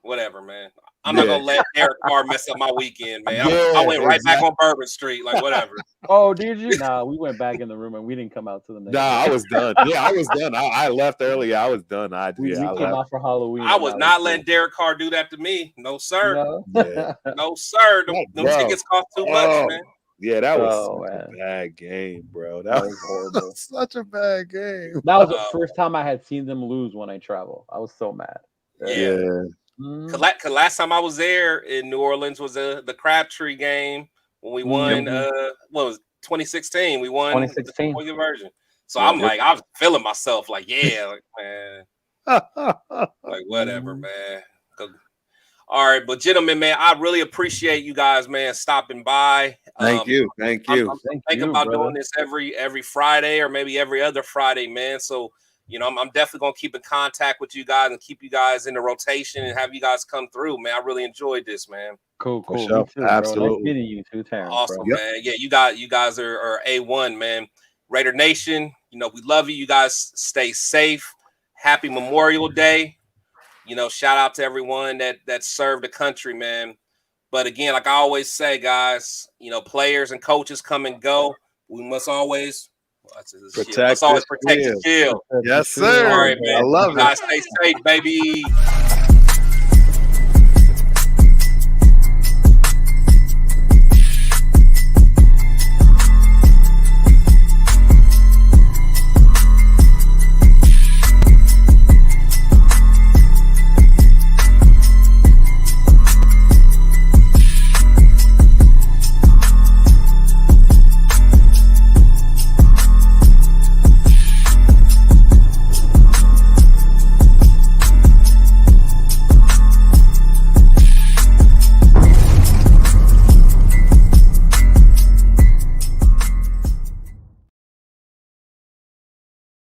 whatever, man. I'm not gonna let Derek Carr mess up my weekend, man. I went right back on Bourbon Street, like whatever. Oh, did you? Nah, we went back in the room and we didn't come out to the next. I was done. Yeah, I was done. I left early. I was done. We came out for Halloween. I was not letting Derek Carr do that to me. No, sir. No, sir. Them tickets cost too much, man. Yeah, that was a bad game, bro. That was horrible. Such a bad game. That was the first time I had seen them lose when I traveled. I was so mad. Yeah. Cause last time I was there in New Orleans was the Crabtree game when we won. What was 2016? We won 2016 the version. So I'm like, I was feeling myself, like, like, man, like whatever, man. All right, but gentlemen, man, I really appreciate you guys, man, stopping by. Thank you. I'm thinking about doing this every Friday or maybe every other Friday, man. So, I'm definitely gonna keep in contact with you guys and keep you guys in the rotation and have you guys come through, man. I really enjoyed this, man. Cool. Sure. Too, absolutely. Nice meeting you too, Terrence. Awesome, man. Yeah, you guys are A1, man. Raider Nation, we love you. You guys stay safe. Happy Memorial Day. Shout out to everyone that served the country, man. But again, like I always say, guys, players and coaches come and go. We must always protect the shield. Yes, sir. All right, man. I love it. Guys, stay safe, baby.